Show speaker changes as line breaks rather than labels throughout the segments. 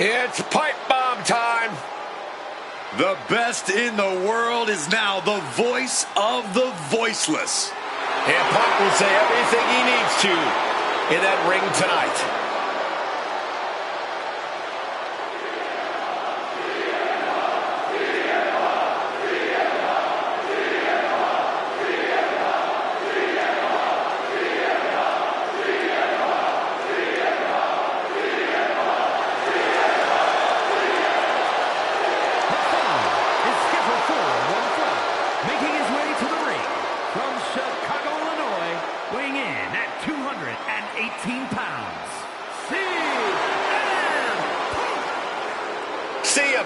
It's pipe bomb time.
The best in the world is now the voice of the voiceless.
And Punk will say everything he needs to in that ring tonight.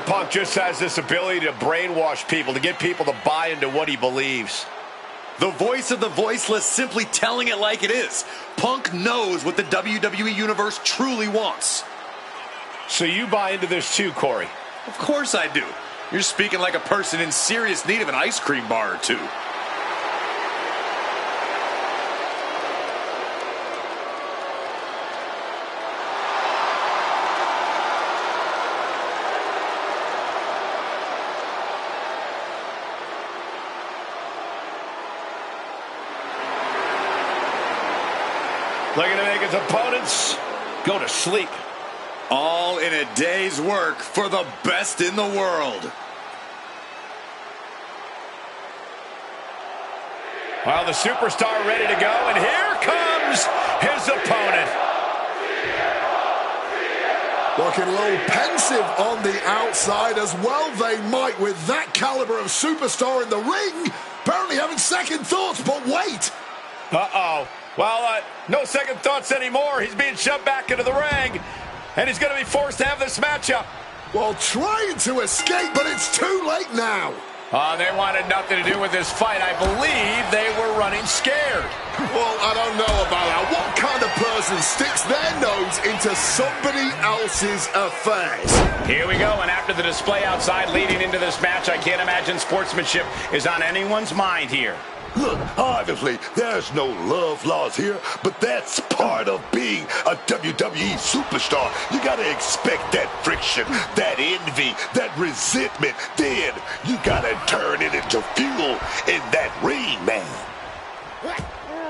Punk just has this ability to brainwash people, to get people to buy into what he believes.
The voice of the voiceless simply telling it like it is. Punk knows what the WWE Universe truly wants.
So you buy into this too, Corey?
Of course I do. You're speaking like a person in serious need of an ice cream bar or two.
Looking to make his opponents go to sleep.
All in a day's work for the best in the world.
Well, the superstar ready to go, and here comes his opponent.
Looking a little pensive on the outside, as well they might with that caliber of superstar in the ring. Apparently having second thoughts, but wait.
Uh-oh. Well, no second thoughts anymore. He's being shoved back into the ring, and he's going to be forced to have this matchup.
Well, trying to escape, but it's too late now.
They wanted nothing to do with this fight. I believe they were running scared.
Well, I don't know about that. What kind of person sticks their nose into somebody else's affairs?
Here we go, and after the display outside leading into this match, I can't imagine sportsmanship is on anyone's mind here.
Look, obviously, there's no love lost here, but that's part of being a WWE superstar. You gotta expect that friction, that envy, that resentment. Then you gotta turn it into fuel in that ring, man.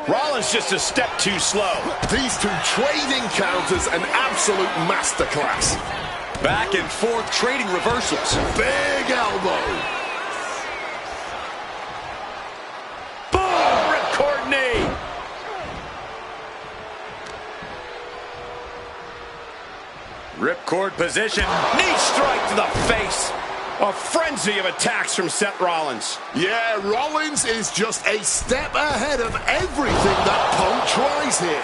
Rollins just a step too slow.
These two trading counters, an absolute masterclass.
Back and forth trading reversals.
Big elbow.
Ripcord position.
Knee strike to the face. A frenzy of attacks from Seth Rollins.
Yeah, Rollins is just a step ahead of everything that Punk tries here.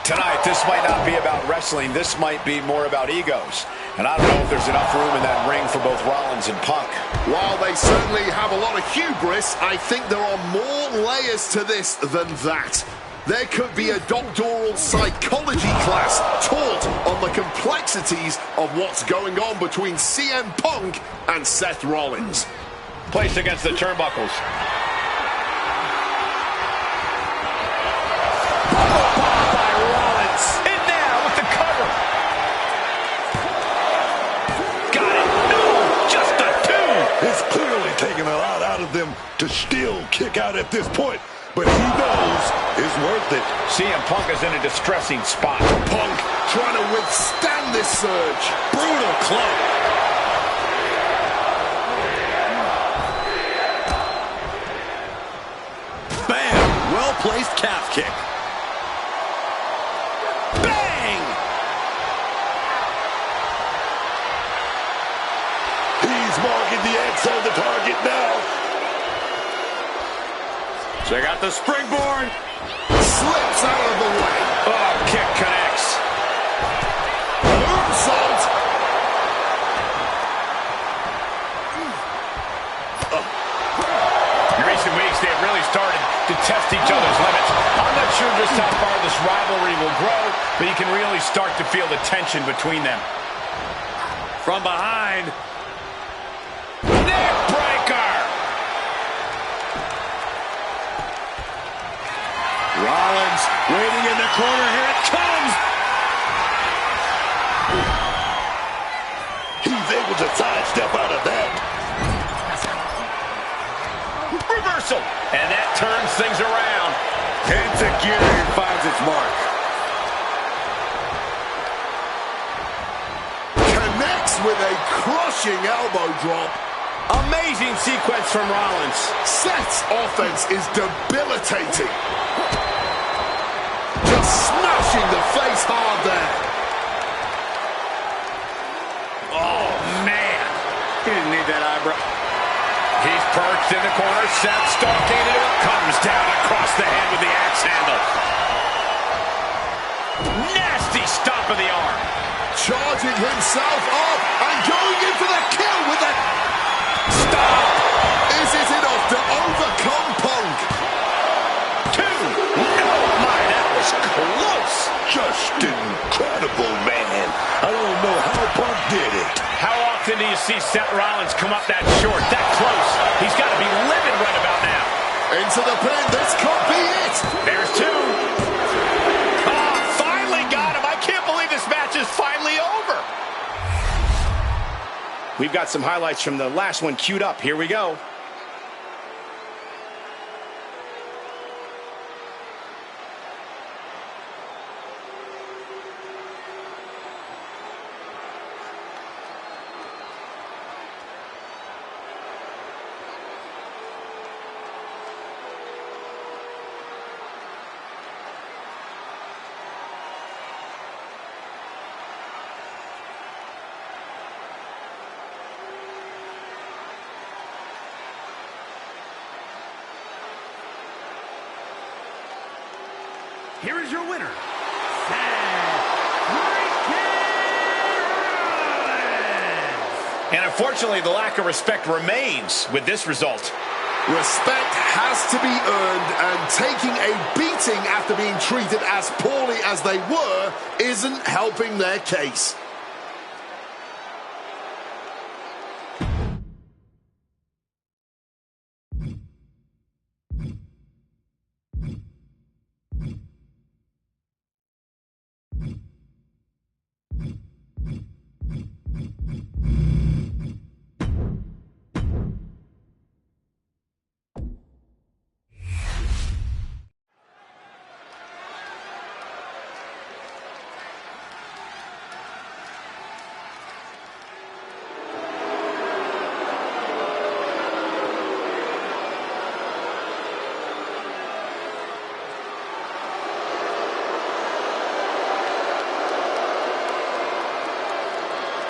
Tonight, this might not be about wrestling. This might be more about egos. And I don't know if there's enough room in that ring for both Rollins and Punk.
While they certainly have a lot of hubris, I think there are more layers to this than that. There could be a doctoral psychology class taught on the complexities of what's going on between CM Punk and Seth Rollins.
Placed against the turnbuckles.
It's clearly taking a lot out of them to still kick out at this point, but he knows it's worth it.
CM Punk is in a distressing spot.
Punk trying to withstand this surge.
Brutal club. Bam! Well-placed calf kick. Bang!
He's marking the X on the target now.
Check out the springboard.
Slips out of the way.
Oh, kick connects.
Moonsault.
In recent weeks, they have really started to test each other's limits. I'm not sure just how far this rivalry will grow, but you can really start to feel the tension between them.
From behind.
Neck breaker!
Rollins waiting in the corner. Here it comes.
He's able to sidestep out of that.
Reversal! And that turns things around.
Enzuigiri finds its mark.
Connects with a crushing elbow drop.
Amazing sequence from Rollins.
Seth's offense is debilitating. Just smashing the face hard there.
Oh, man. He didn't need that eyebrow. He's perched in the corner. Seth stalking into it. Comes down across the head with the axe handle. Nasty stomp of the arm.
charging himself up and going in for the kill with the...
Stop!
Is it enough to overcome Punk?
2. Oh my, that was close.
Just incredible, man. I don't know how Punk did it.
How often do you see Seth Rollins come up that short, that close? He's got to be livid right about now.
Into the pin. This could be it.
There's 2. Ah, finally got him. I can't believe this match is finally over. We've got some highlights from the last one queued up. Here we go.
Here is your winner, Seth Rollins.
And unfortunately, the lack of respect remains with this result.
Respect has to be earned, and taking a beating after being treated as poorly as they were isn't helping their case.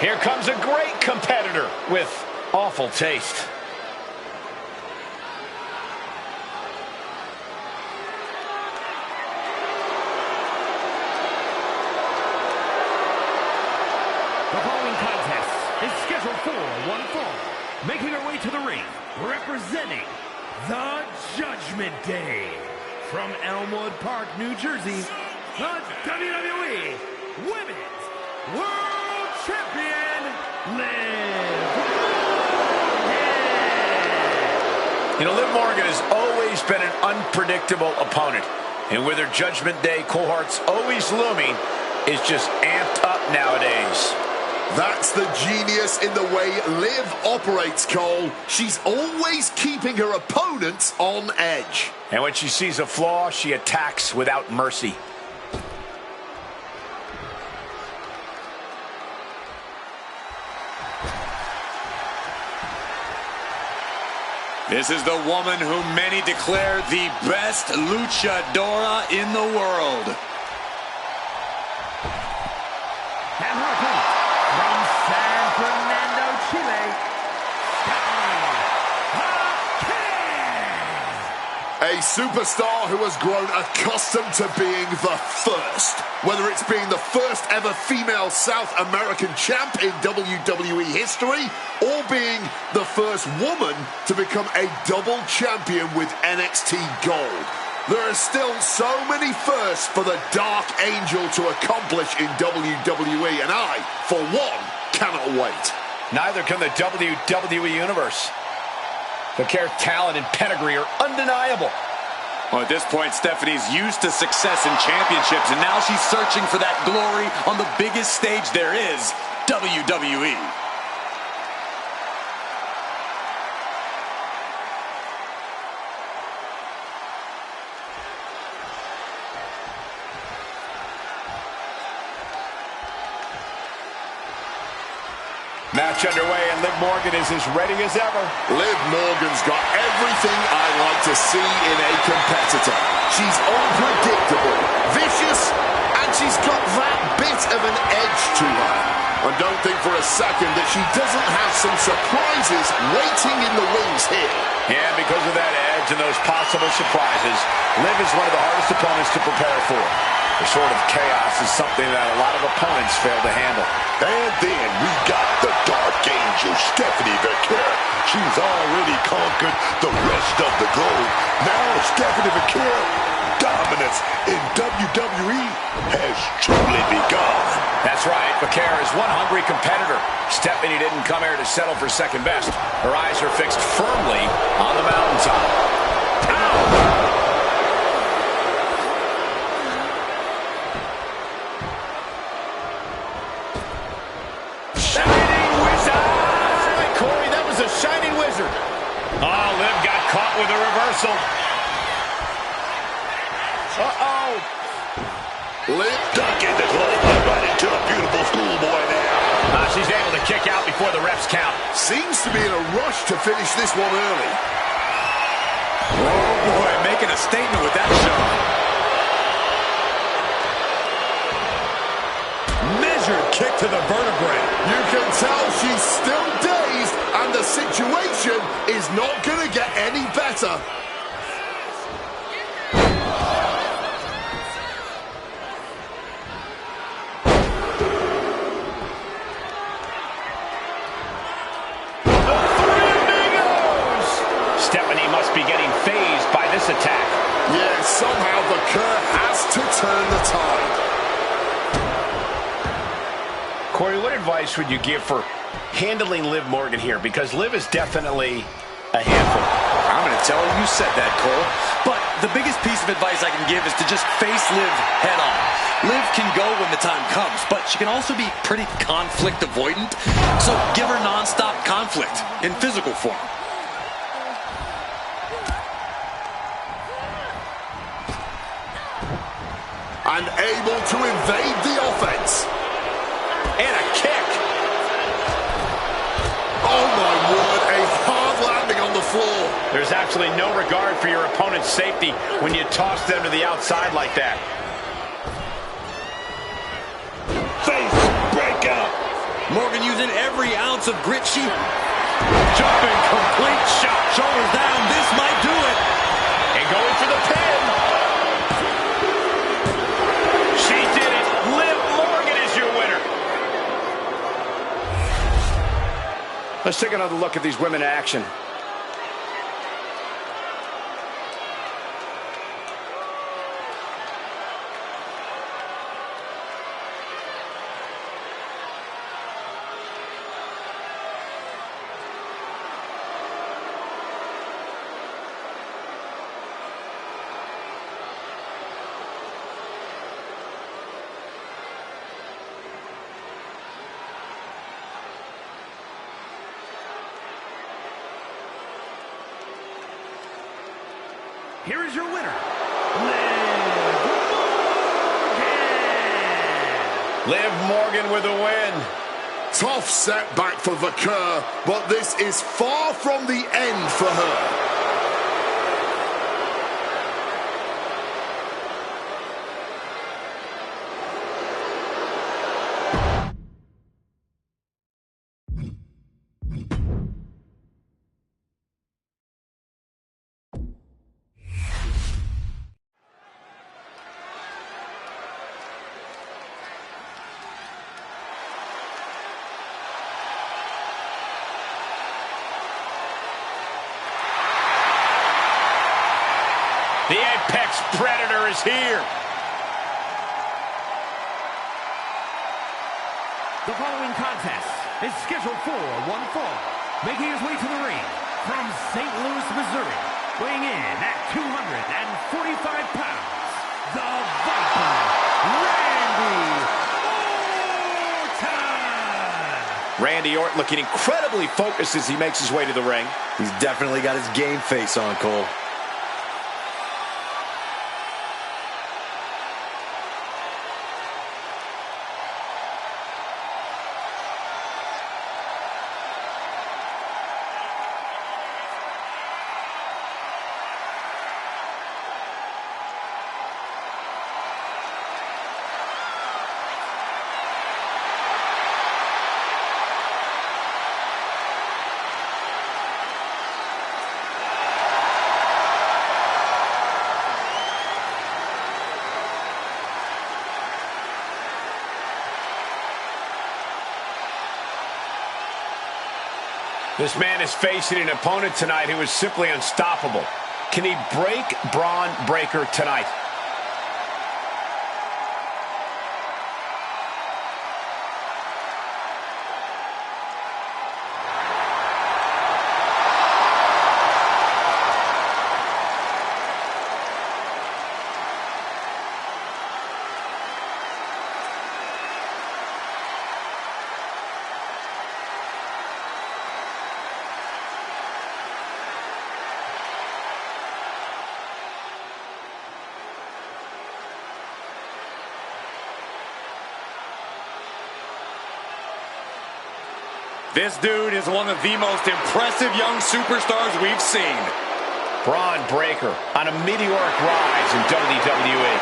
Here comes a great competitor with awful taste.
The following contest is scheduled for one fall. Making her way to the ring, representing the Judgment Day. From Elmwood Park, New Jersey, the WWE Women's World Champion, Liv Morgan.
You know, Liv Morgan has always been an unpredictable opponent. And with her Judgment Day cohorts always looming, it's just amped up nowadays.
That's the genius in the way Liv operates, Cole. She's always keeping her opponents on edge.
And when she sees a flaw, she attacks without mercy.
This is the woman whom many declare the best luchadora in the world.
And her opponent, from San Fernando, Chile,
A superstar who has grown accustomed to being the first. Whether it's being the first ever female South American champ in WWE history, or being the first woman to become a double champion with NXT Gold. There are still so many firsts for the Dark Angel to accomplish in WWE, and I, for one, cannot wait.
Neither can the WWE Universe. The care, talent, and pedigree are undeniable.
Well, at this point, Stephanie's used to success in championships, and now she's searching for that glory on the biggest stage there is, WWE.
Match underway, and Liv Morgan is as ready as ever.
Liv Morgan's got everything I like to see in a competitor. She's unpredictable, vicious, and she's got that bit of an edge to her. And don't think for a second that she doesn't have some surprises waiting in the wings here.
And because of that edge and those possible surprises, Liv is one of the hardest opponents to prepare for. The sort of chaos is something that a lot of opponents fail to handle.
And then we got the Dark Angel, Stephanie Vaquer. She's already conquered the rest of the globe. Now Stephanie Vaquer, dominance in WWE has truly begun.
That's right. Vaquer is one hungry competitor. Stephanie didn't come here to settle for second best. Her eyes are fixed firmly on the mountaintop. Ow! Oh, Liv got caught with a reversal. Uh-oh.
Liv ducking the glove right into a beautiful schoolboy now.
She's able to kick out before the refs count.
Seems to be in a rush to finish this one early.
Oh, boy, making a statement with that shot. Measured kick to the vertebrae.
You can tell she's still dazed, and the situation is not going to get any better.
Stephanie must be getting phased by this attack.
Yeah, somehow Vaquer has to turn the tide.
Corey, what advice would you give for handling Liv Morgan here? Because Liv is definitely a handful.
I'm going to tell her you said that, Cole. But the biggest piece of advice I can give is to just face Liv head on. Liv can go when the time comes, but she can also be pretty conflict avoidant. So give her nonstop conflict in physical form.
And able to evade the offense.
And a kick.
Oh my word, a hard landing on the floor.
There's actually no regard for your opponent's safety when you toss them to the outside like that.
Face breakout.
Morgan using every ounce of grit she...
Jumping complete shot.
Shoulders down, this might do it.
And going for the pin. She did it. Liv Morgan is your winner. Let's take another look at these women in action.
Here is your winner,
Liv Morgan with a win.
Tough setback for Vaquer, but this is far from the end for her.
The Apex Predator is here.
The following contest is scheduled for one fall. Making his way to the ring from St. Louis, Missouri, weighing in at 245 pounds, the Viper, Randy Orton.
Randy Orton looking incredibly focused as he makes his way to the ring.
He's definitely got his game face on, Cole.
This man is facing an opponent tonight who is simply unstoppable. Can he break Braun Breaker tonight?
This dude is one of the most impressive young superstars we've seen.
Braun Breaker on a meteoric rise in WWE.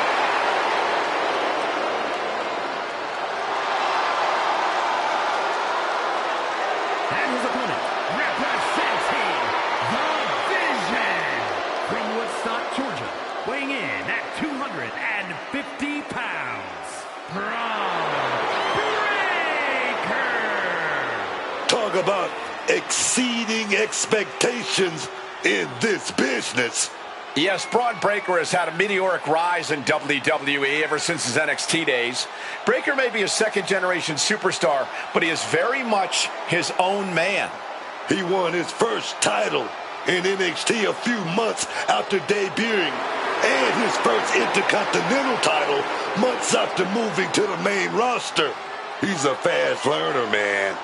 And his opponent, representing the Vision from Woodstock, Georgia, weighing in at 250 pounds, Braun Breaker.
Talk about exceeding expectations in this business.
Yes, Braun Breaker has had a meteoric rise in WWE ever since his NXT days. Breaker may be a second-generation superstar, but he is very much his own man.
He won his first title in NXT a few months after debuting, and his first Intercontinental title months after moving to the main roster. He's a fast learner, man.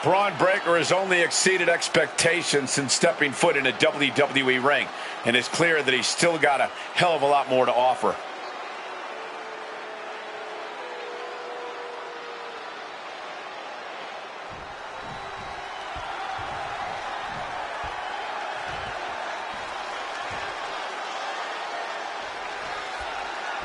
Braun Breaker has only exceeded expectations since stepping foot in a WWE ring, and it's clear that he's still got a hell of a lot more to offer.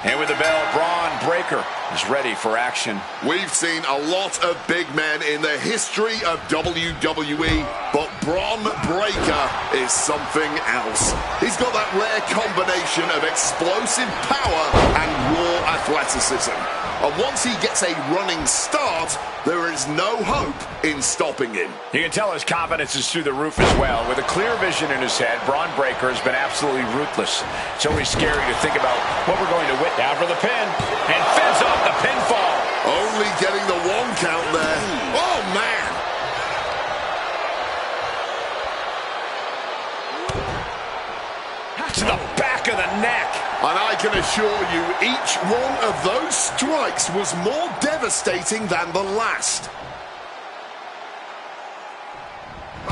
And with the bell, Braun Breaker is ready for action.
We've seen a lot of big men in the history of WWE, but Braun Breaker is something else. He's got that rare combination of explosive power and raw athleticism. And once he gets a running start, there is no hope in stopping him.
You can tell his confidence is through the roof as well. With a clear vision in his head, Braun Breaker has been absolutely ruthless. It's always scary to think about what we're going to witness. Down for the pin, and fends off the pinfall.
Only getting the one count there. Oh, man.
To the back of the neck.
And I can assure you, each one of those strikes was more devastating than the last.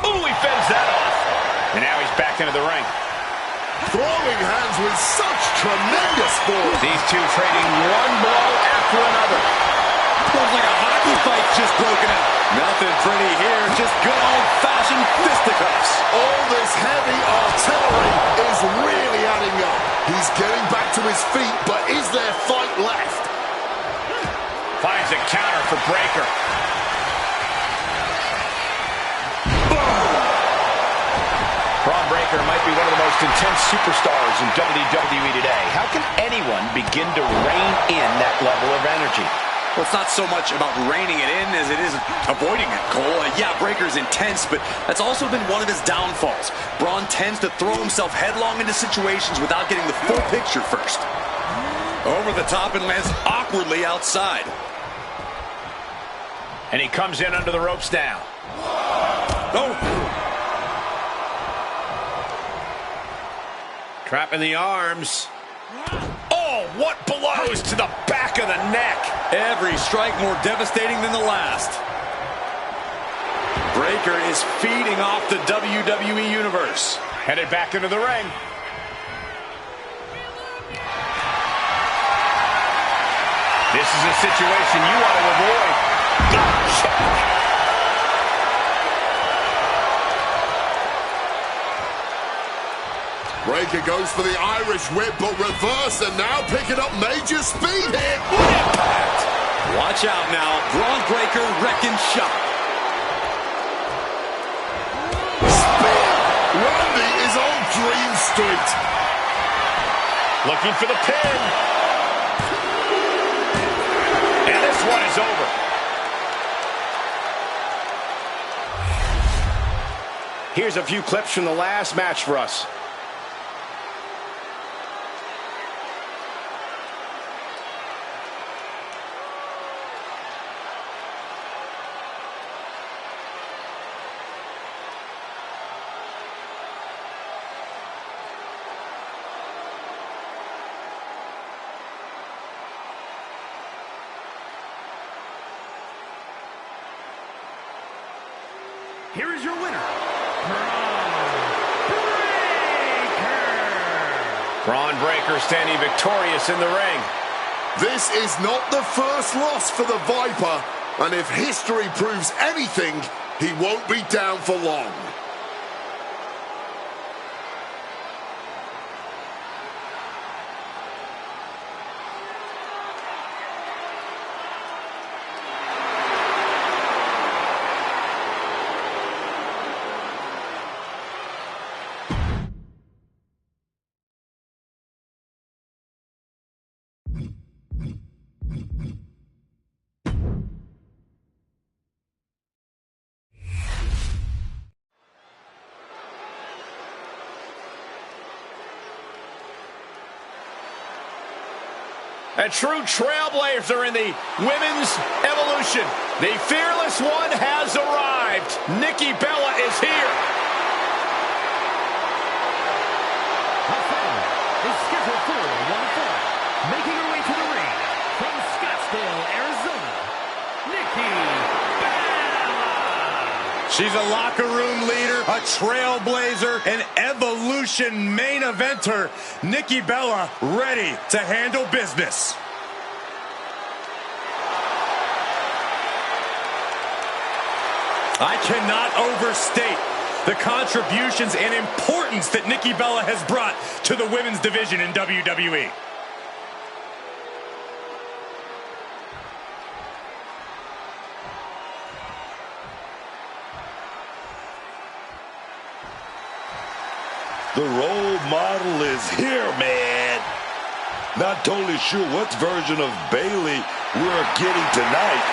Ooh, he fends that off. And now he's back into the ring.
Throwing hands with such tremendous force.
These two trading one blow after another.
Looks like a hockey fight just broken out. Nothing pretty here, just good old-fashioned fisticuffs.
All this heavy artillery is really adding up. He's getting back to his feet, but is there fight left?
Finds a counter for Breaker. Braun Breaker might be one of the most intense superstars in WWE today. How can anyone begin to rein in that level of energy?
Well, it's not so much about reining it in as it is avoiding it, Cole. Yeah, Breaker's intense, but that's also been one of his downfalls. Braun tends to throw himself headlong into situations without getting the full picture first. Over the top and lands awkwardly outside.
And he comes in under the ropes now.
Oh!
Trapping the arms. Oh, what blows to the back of the neck.
Every strike more devastating than the last. Breaker is feeding off the WWE Universe.
Headed back into the ring. This is a situation you want to avoid.
Breaker goes for the Irish whip, but reverse, and now picking up major speed here.
What impact! Watch out now. Braun Breaker wrecking shop.
Spear! Randy is on Dream Street.
Looking for the pin. And this one is over. Here's a few clips from the last match for us.
Here is your winner, Braun Breaker standing victorious in the ring.
This is not the first loss for the Viper, and if history proves anything, he won't be down for long.
A true trailblazer in the women's evolution. The fearless one has arrived. Nikki Bella is here.
The fight is scheduled for one fall. Making her way to the ring from Scottsdale, Arizona, Nikki Bella.
She's a locker room leader, a trailblazer, an evolution main eventer. Nikki Bella ready to handle business. I cannot overstate the contributions and importance that Nikki Bella has brought to the women's division in WWE.
The role model is here, man. Not totally sure what version of Bayley we're getting tonight,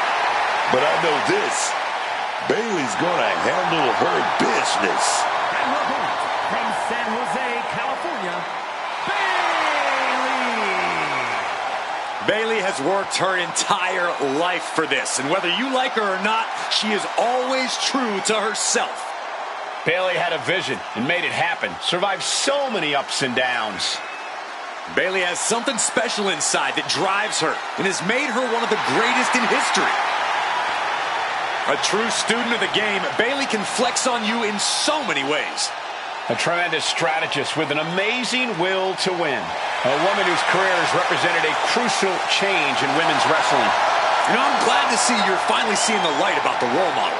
but I know this. Bayley's gonna handle her business.
And her opponent from San Jose, California, Bayley.
Bayley has worked her entire life for this, and whether you like her or not, she is always true to herself.
Bayley had a vision and made it happen. Survived so many ups and downs.
Bayley has something special inside that drives her and has made her one of the greatest in history. A true student of the game, Bayley can flex on you in so many ways.
A tremendous strategist with an amazing will to win. A woman whose career has represented a crucial change in women's wrestling.
You know, I'm glad to see you're finally seeing the light about the role model.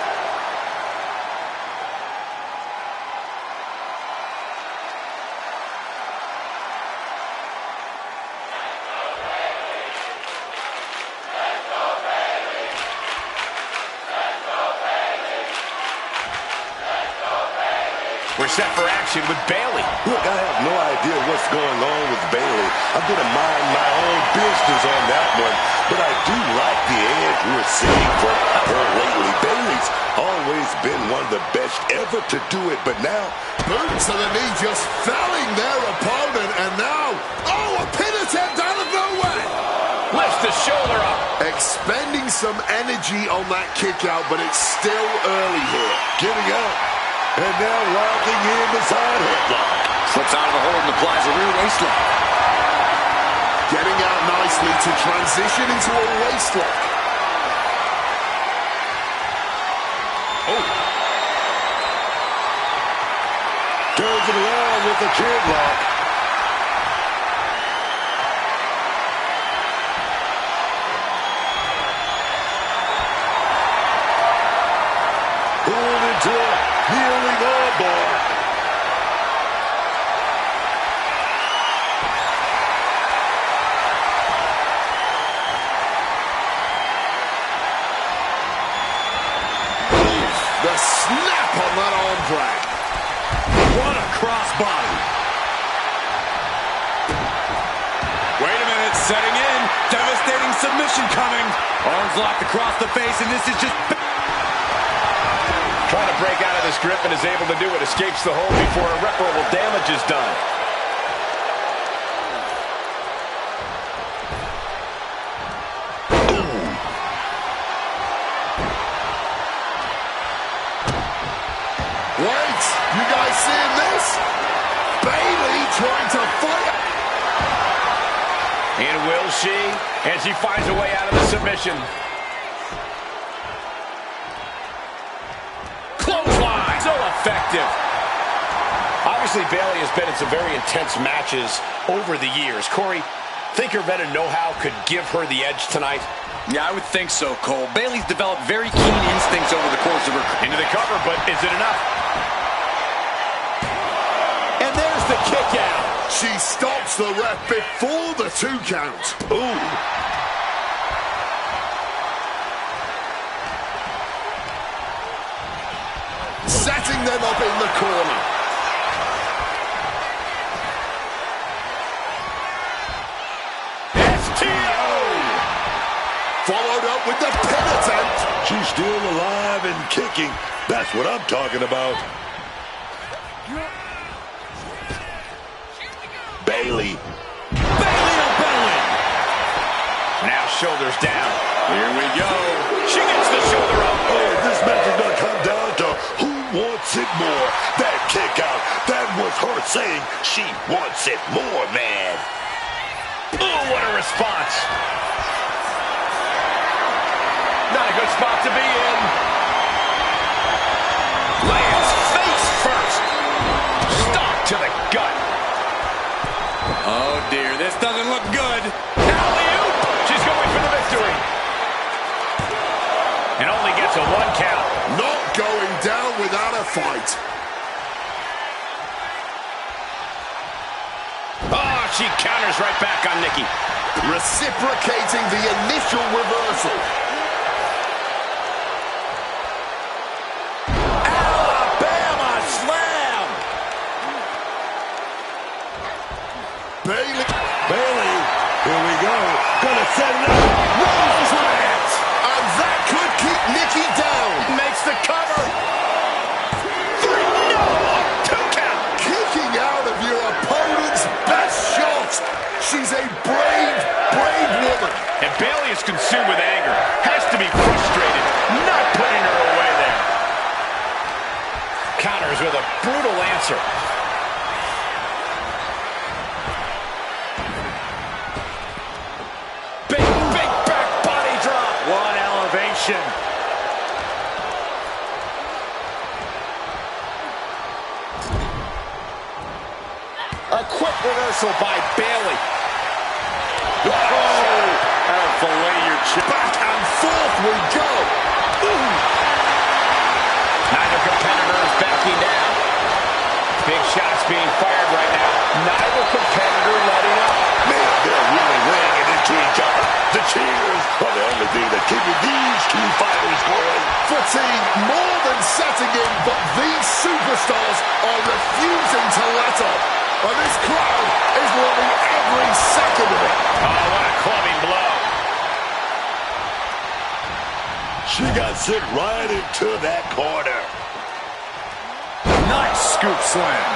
We're set for action with Bayley.
Look, I have no idea what's going on with Bayley. I'm going to mind my own business on that one. But I do like the edge we're seeing from her lately. Bayley's always been one of the best ever to do it. But now,
Boots to the knee just felling their opponent. And now, oh, a pin attempt out of nowhere.
Lifts the shoulder up.
Expending some energy on that kick out, but it's still early here.
getting up. And now locking in the side headlock.
Slips out of the hold and applies a rear waistlock.
Getting out nicely to transition into a waistlock.
Oh.
Turns it around with the chin lock. Pulled into a kneeling armbar.
The snap on that arm drag.
What a crossbody. Wait a minute, setting in. Devastating submission coming. Arms locked across the face, and this is just...
Trying to break out of this grip and is able to do it. Escapes the hold before irreparable damage is done.
Wait, you guys seeing this? Bayley trying to fight.
And will she? And she finds a way out of the submission. Clothesline! So effective. Obviously, Bayley has been in some very intense matches over the years. Corey, think her veteran know-how could give her the edge tonight?
Yeah, I would think so, Cole. Bayley's developed very keen instincts over the course of her career.
Into the cover, but is it enough? And there's the kick out.
She stops the ref before the 2 count. Ooh. Setting them up in the corner.
STO!
Followed up with the pin attempt.
She's still alive and kicking. That's what I'm talking about. Bayley.
Bayley to belly. Now shoulders down. Here we go. She gets the shoulder up.
Oh, this match is going to come down to who wants it more. That kick out, that was her saying she wants it more, man.
Oh, what a response. Not a good spot to be in. Lands face first. Stop to the gut.
Oh, dear. This doesn't look good.
Alley-oop. She's going for the victory. And only gets a 1 count.
Not going down without a fight.
Oh, she counters right back on Nikki.
Reciprocating the initial reversal.
Alabama slam.
Bayley.
Bayley, here we go. Gonna set it up.
Rose lands.
And that could keep Nikki down.
Makes the cover. 3, no, 2 count.
Kicking out of your opponent's best shot. She's a brave, brave woman.
And Bayley is consumed with anger. Has to be frustrated. Not putting her away there. Counters with a brutal answer. Big back body drop. What elevation. A quick reversal by Bayley. Oh, that'll fillet your chip.
Back and forth we go. Ooh.
Neither competitor is backing down. Big shots being fired right now. Neither competitor letting up.
Man, they're really laying it into each other. The cheers are the only thing that keeping these 2 fighters going.
Fatigue more than setting in, but these superstars are refusing to let up. And this crowd is loving every second of it.
Oh, what a clubbing blow.
She got sent right into that corner.
Nice scoop slam.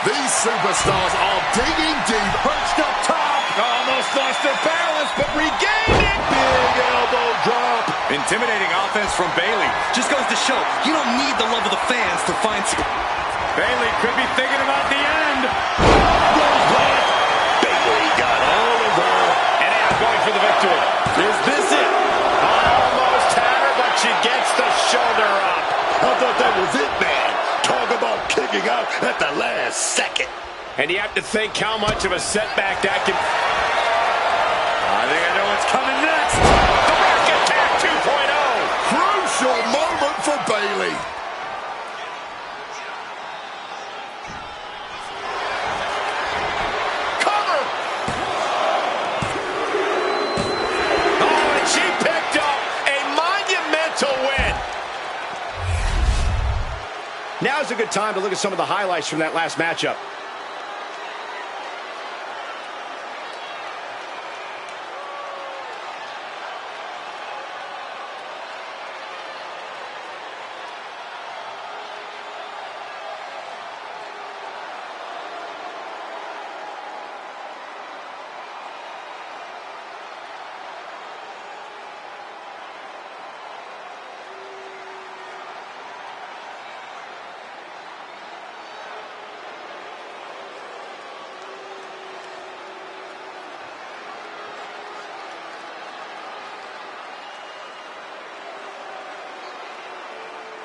These superstars are digging deep.
Perched up top. Almost lost their balance, but regained it.
Big elbow drop.
Intimidating offense from Bayley. Just goes to show, you don't need the love of the fans to find...
Bayley could be thinking about the end.
Bayley got all of her.
And now going for the victory.
Is this it?
Almost had her, but she gets the shoulder up.
I thought that was it, man. Talk about kicking out at the last second.
And you have to think how much of a setback that can...
I think I know what's coming next.
The Rock Attack 2.0.
Crucial moment for Bayley.
Cover. Oh, and she picked up a monumental win. Now's a good time to look at some of the highlights from that last matchup.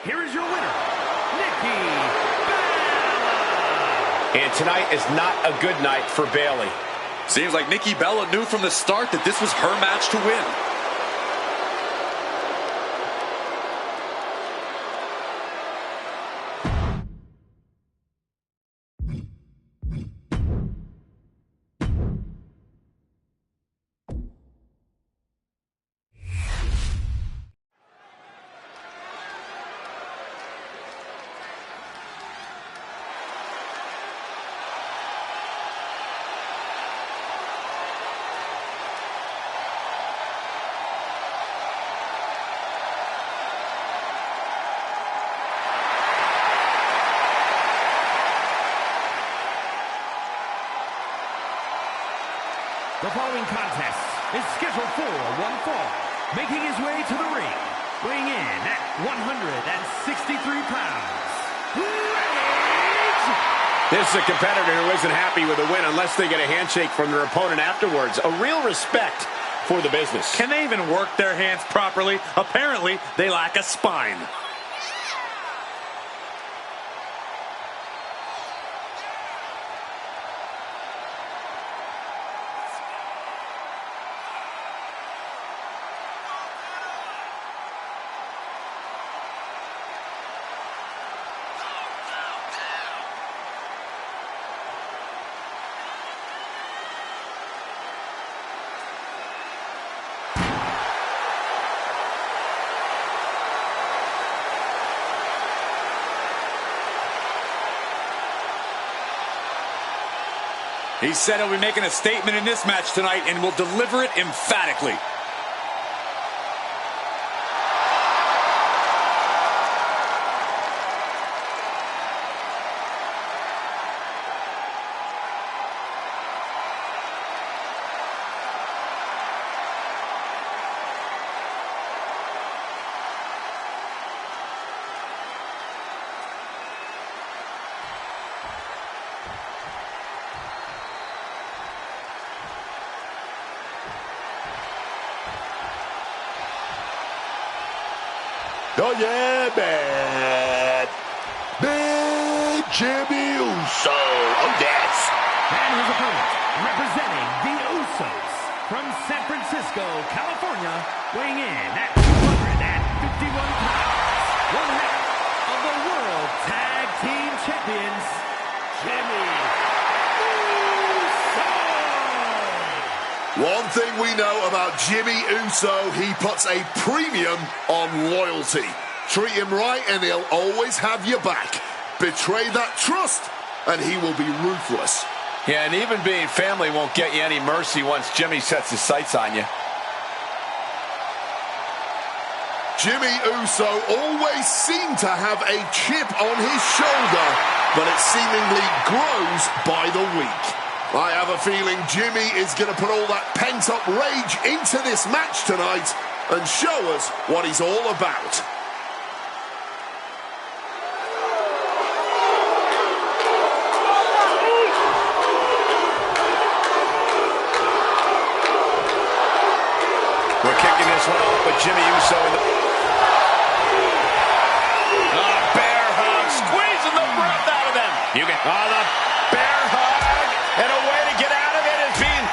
here is your winner, Nikki Bella.
And tonight is not a good night for Bayley.
Seems like Nikki Bella knew from the start that this was her match to win.
The following contest is scheduled for one fall. Making his way to the ring, weighing in at 163 pounds,
This is a competitor who isn't happy with a win unless they get a handshake from their opponent afterwards. A real respect for the business.
Can they even work their hands properly? Apparently, they lack a spine. He said he'll be making a statement in this match tonight and will deliver it emphatically.
Oh, yeah, man. Big Jimmy Uso. Oh, yes.
and his opponent, representing the Usos from San Francisco, California, weighing in at 251 pounds, one half of the World Tag Team Champions, Jimmy Uso.
One thing we know about Jimmy Uso, he puts a premium on loyalty. Treat him right and he'll always have your back. Betray that trust and he will be ruthless.
Yeah, and even being family won't get you any mercy once Jimmy sets his sights on you.
Jimmy Uso always seemed to have a chip on his shoulder, but it seemingly grows by the week. I have a feeling Jimmy is going to put all that pent-up rage into this match tonight and show us what he's all about.
We're kicking this one off with Jimmy Uso in the... bear hug, squeezing the breath out of them. You get the bear hug, and a way to get out of it is being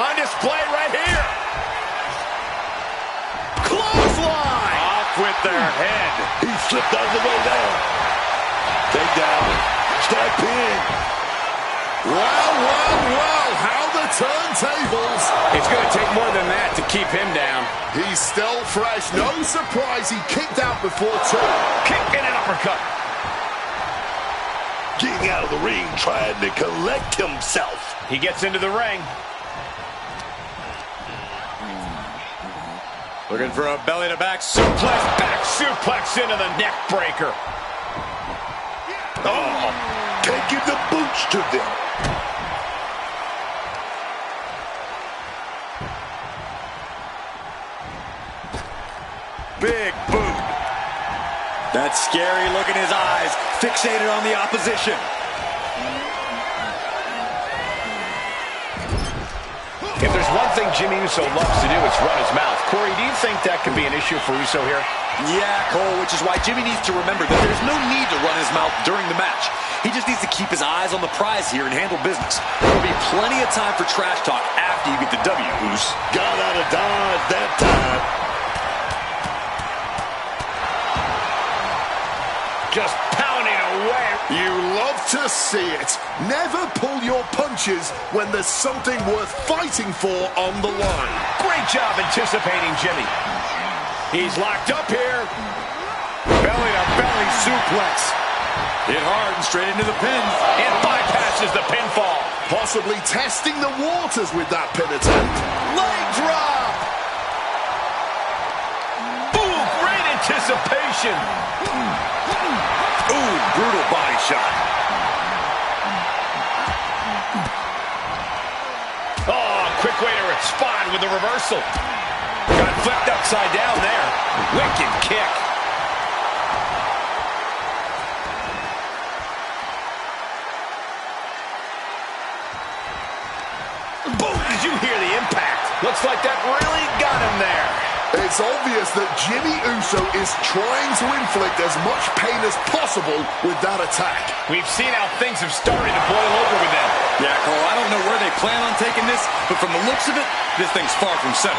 on display right here. Clothesline!
Off with their head.
He slipped out of the way down. Take down. Step in.
Well, how the turntables.
It's going to take more than that to keep him down.
He's still fresh. No surprise he kicked out before two.
Kick and an uppercut.
Getting out of the ring, trying to collect himself.
He gets into the ring.
Looking for a belly-to-back suplex.
Back suplex into the neck breaker.
Oh, can't give the boots to them.
Big boot. That scary look in his eyes, fixated on the opposition.
If there's one thing Jimmy Uso loves to do is run his mouth. Corey, do you think that could be an issue for Uso here?
Yeah, Cole, which is why Jimmy needs to remember that there's no need to run his mouth during the match. He just needs to keep his eyes on the prize here and handle business. There'll be plenty of time for trash talk after you get the W, Uso.
Got out of dodge that time.
Just pounding away.
You love to see it. Never pull your punches when there's something worth fighting for on the line.
Great job anticipating Jimmy. He's locked up here.
Belly-to-belly suplex. Hit hard and straight into the pin.
And bypasses the pinfall.
Possibly testing the waters with that pin attempt.
Leg drop. Ooh, great anticipation.
Ooh, brutal body shot.
Oh, quick way to respond with the reversal. Got flipped upside down there. Wicked kick. Boom! Did you hear the impact? Looks like that really got him there.
It's obvious that Jimmy Uso is trying to inflict as much pain as possible with that attack.
We've seen how things have started to boil over with them.
Yeah, Cole, I don't know where they plan on taking this, but from the looks of it, this thing's far from settled.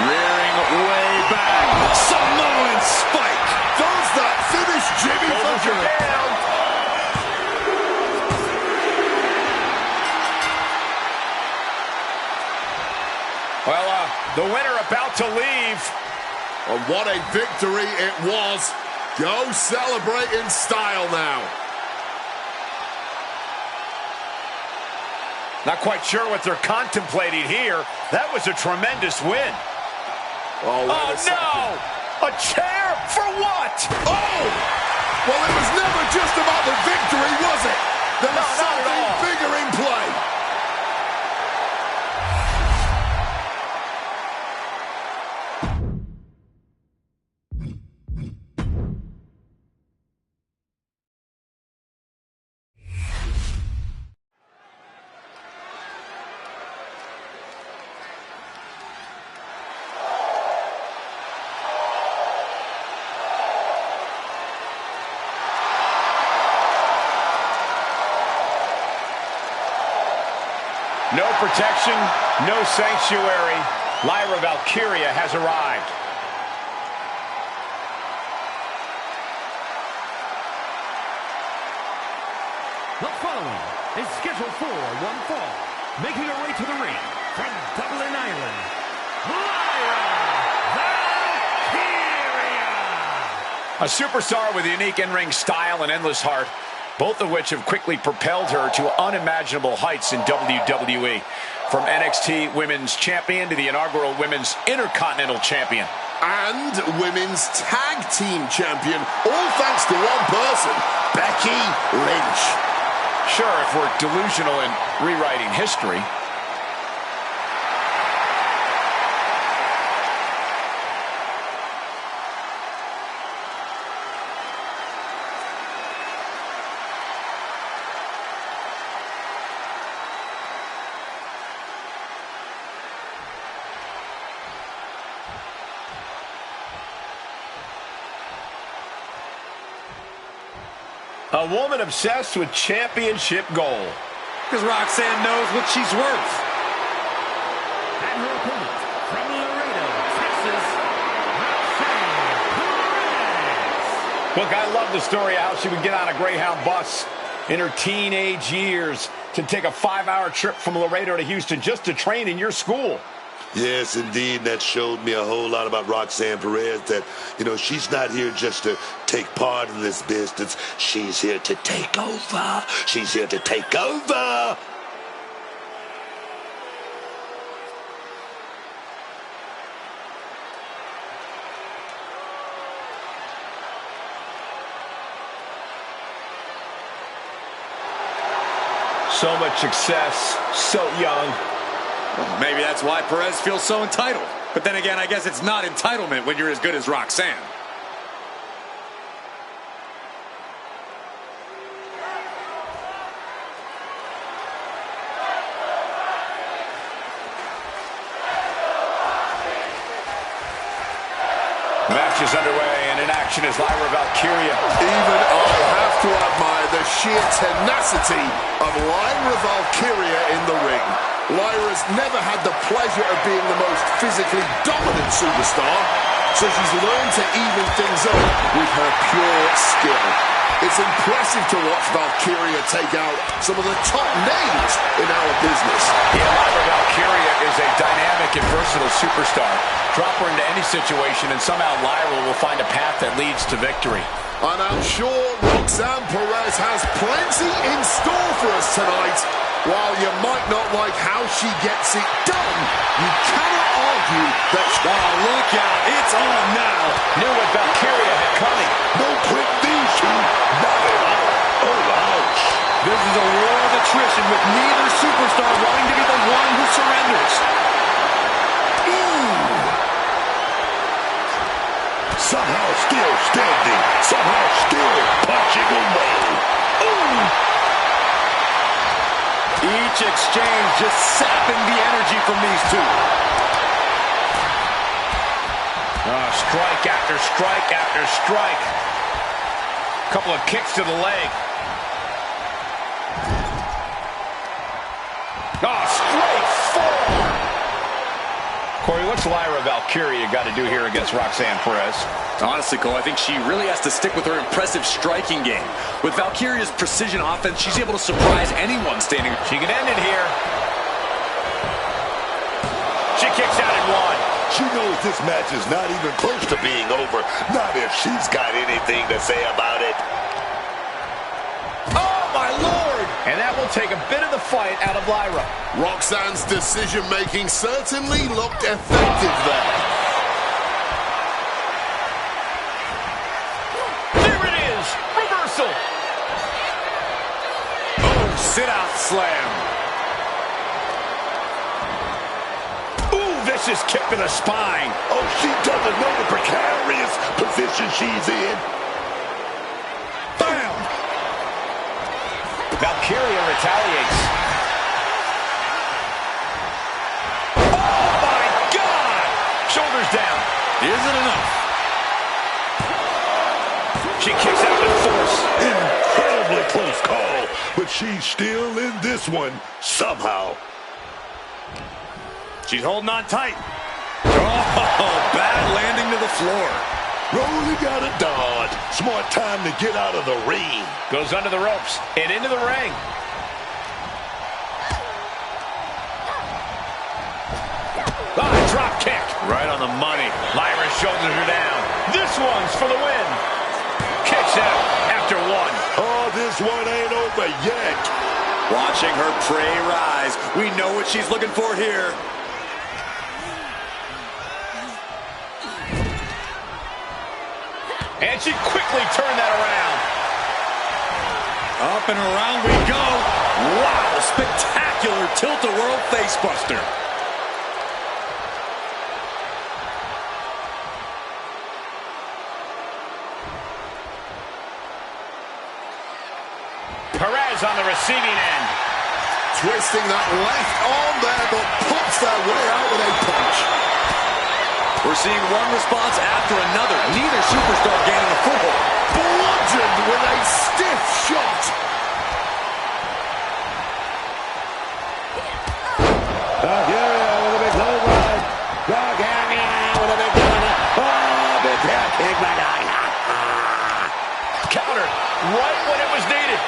Rearing way back.
Samoan spike.
Does that finish Jimmy for good?
Down. Well, the winner about to leave.
And what a victory it was. Go celebrate in style now.
Not quite sure what they're contemplating here. That was a tremendous win.
Oh,
no! A chair? For what?
Oh! Well, it was never just about the victory, was it? There was something bigger in play.
No protection, no sanctuary. Lyra Valkyria has arrived.
The following is scheduled for one fall. Making her way to the ring from Dublin, Ireland, Lyra Valkyria!
A superstar with a unique in-ring style and endless heart, both of which have quickly propelled her to unimaginable heights in WWE. From NXT Women's Champion to the inaugural Women's Intercontinental Champion.
And Women's Tag Team Champion, all thanks to one person, Becky Lynch.
Sure, if we're delusional in rewriting history. A woman obsessed with championship gold.
Because Roxanne knows what she's worth.
And her opponent from Laredo, Texas, Roxanne Perez.
Look, I love the story of how she would get on a Greyhound bus in her teenage years to take a 5-hour trip from Laredo to Houston just to train in your school.
Yes, indeed. That showed me a whole lot about Roxanne Perez, that, you know, she's not here just to take part in this business. She's here to take over. She's here to take over.
So much success, so young.
Well, maybe that's why Perez feels so entitled. But then again, I guess it's not entitlement when you're as good as Roxanne.
match is underway, and in action is Lyra Valkyria.
Even I have to admire the sheer tenacity of Lyra Valkyria in the ring. Lyra's never had the pleasure of being the most physically dominant superstar, so she's learned to even things up with her pure skill. It's impressive to watch Valkyria take out some of the top names in our business.
Yeah, Lyra Valkyria is a dynamic and versatile superstar. Drop her into any situation, and somehow Lyra will find a path that leads to victory.
And I'm sure Roxanne Perez has plenty in store for us tonight. While you might not like how she gets it done, you cannot argue that she...
Oh, look out. It's on now.
Knew what Valkyria had coming.
No quick these two. Not at all. Oh, ouch.
This is a war of attrition with neither superstar wanting to be the one who surrenders.
Somehow still standing. Somehow still punching away. Ooh.
Each exchange just sapping the energy from these two.
Strike after strike after strike. Couple of kicks to the leg. Straight forward. Corey, what's Lyra Valkyria got to do here against Roxanne Perez?
Honestly, Cole, I think she really has to stick with her impressive striking game. With Valkyria's precision offense, she's able to surprise anyone standing.
She can end it here. She kicks out at one.
She knows this match is not even close to being over. Not if she's got anything to say about it.
Oh, my Lord! And that will take a bit of the fight out of Lyra.
Roxanne's decision-making certainly looked effective there.
There it is! Reversal!
Oh, sit-out slam.
Ooh, vicious kick to the spine.
Oh, she doesn't know the precarious position she's in.
Bam! Valkyria retaliates. Oh, my God! Shoulders down.
Isn't enough.
She kicks out with force.
Incredibly close call, but she's still in this one somehow.
She's holding on tight. Oh, bad landing to the floor.
Rolly got a dodge. Smart time to get out of the ring.
Goes under the ropes and into the ring. Drop kick. Right on the money. Lyra shoulders her down. This one's for the win. Kicks out after one.
Oh, this one ain't over yet.
Watching her prey rise. We know what she's looking for here.
And she quickly turned that around.
Up and around we go. Wow, spectacular tilt-a-whirl facebuster.
Perez on the receiving end.
Twisting that left arm there, but puts their way out with a punch.
We're seeing one response after another. Neither superstar gaining a foothold.
Bludgeoned with a stiff shot.
Valkyria with a big low ride. Valkyria with a big counter. Oh, big tail kick by Lyra.
Counter right when it was needed.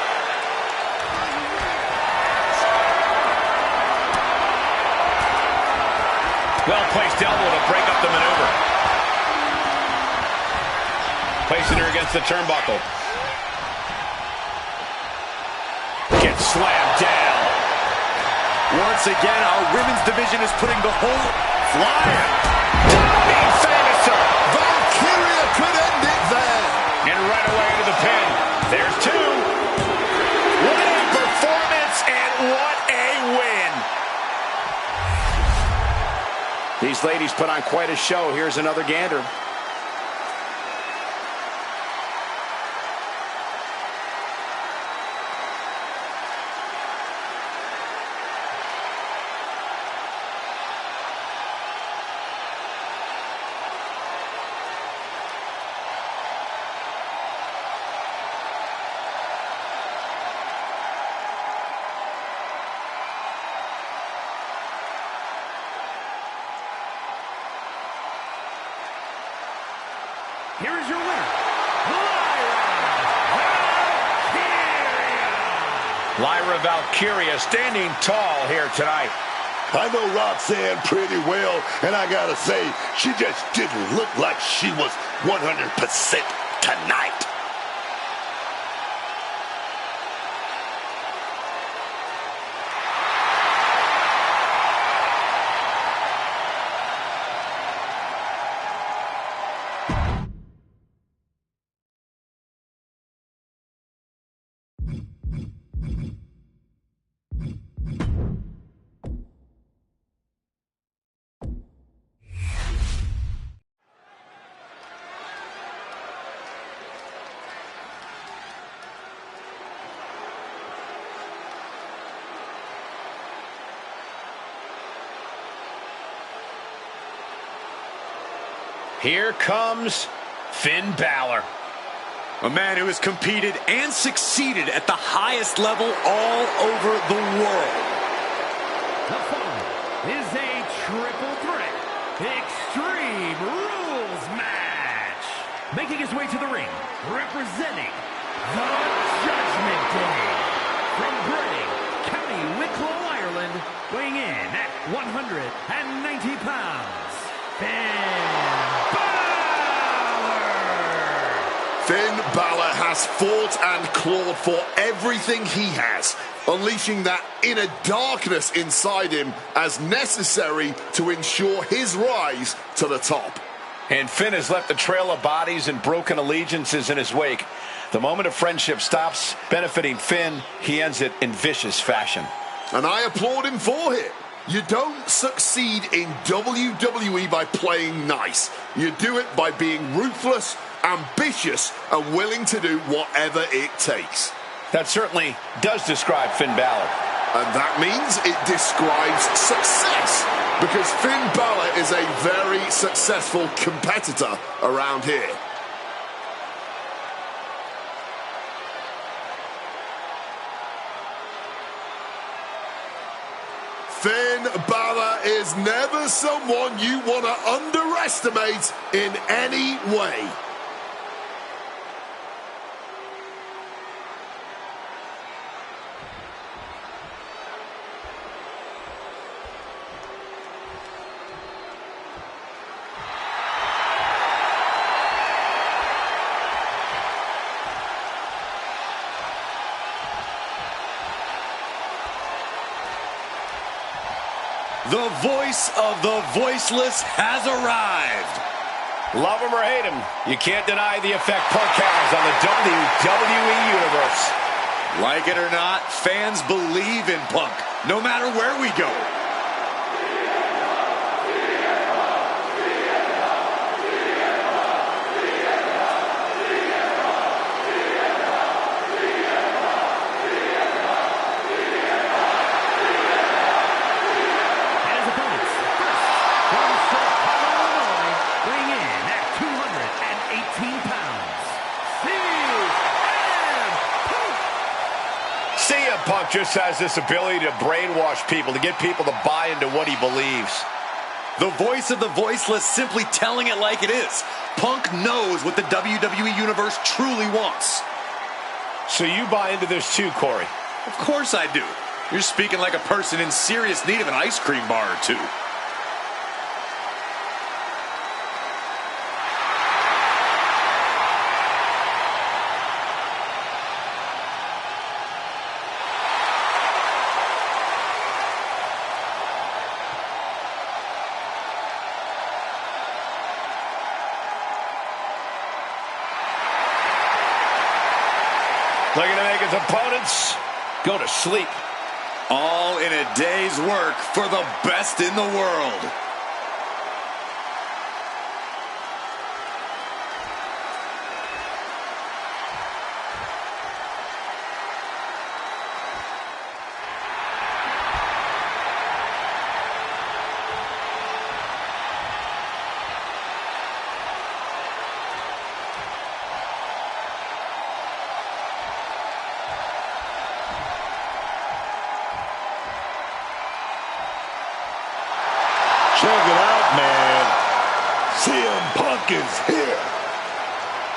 Well-placed elbow to break up the maneuver. Placing her against the turnbuckle. Gets slammed down.
Once again, our women's division is putting the whole flying.
Diving finisher.
Valkyria could end it there.
And right away to the pin. There's two. What a performance and what a win. These ladies put on quite a show. Here's another gander.
here is your winner,
Lyra Valkyria standing tall here tonight.
I know Roxanne pretty well, and I gotta say, she just didn't look like she was 100% tonight.
Here comes Finn Balor.
A man who has competed and succeeded at the highest level all over the world.
The following is a triple threat Extreme Rules match. Making his way to the ring, representing the Judgment Day. From Bray, County Wicklow, Ireland, weighing in at 190 pounds,
Finn Balor has fought and clawed for everything he has, unleashing that inner darkness inside him as necessary to ensure his rise to the top.
And Finn has left a trail of bodies and broken allegiances in his wake. The moment of friendship stops benefiting Finn, he ends it in vicious fashion.
And I applaud him for it. You don't succeed in WWE by playing nice. You do it by being ruthless, ambitious, and willing to do whatever it takes.
That certainly does describe Finn Balor.
And that means it describes success, because Finn Balor is a very successful competitor around here. Finn Balor is never someone you want to underestimate in any way.
The voice of the voiceless has arrived.
Love him or hate him, you can't deny the effect Punk has on the WWE Universe.
Like it or not, fans believe in Punk, no matter where we go.
Punk just has this ability to brainwash people, to get people to buy into what he believes.
The voice of the voiceless simply telling it like it is. Punk knows what the WWE Universe truly wants.
So you buy into this too, Corey?
Of course I do. You're speaking like a person in serious need of an ice cream bar or two.
Looking to make his opponents go to sleep.
All in a day's work for the best in the world.
Check it out, man. CM Punk is here.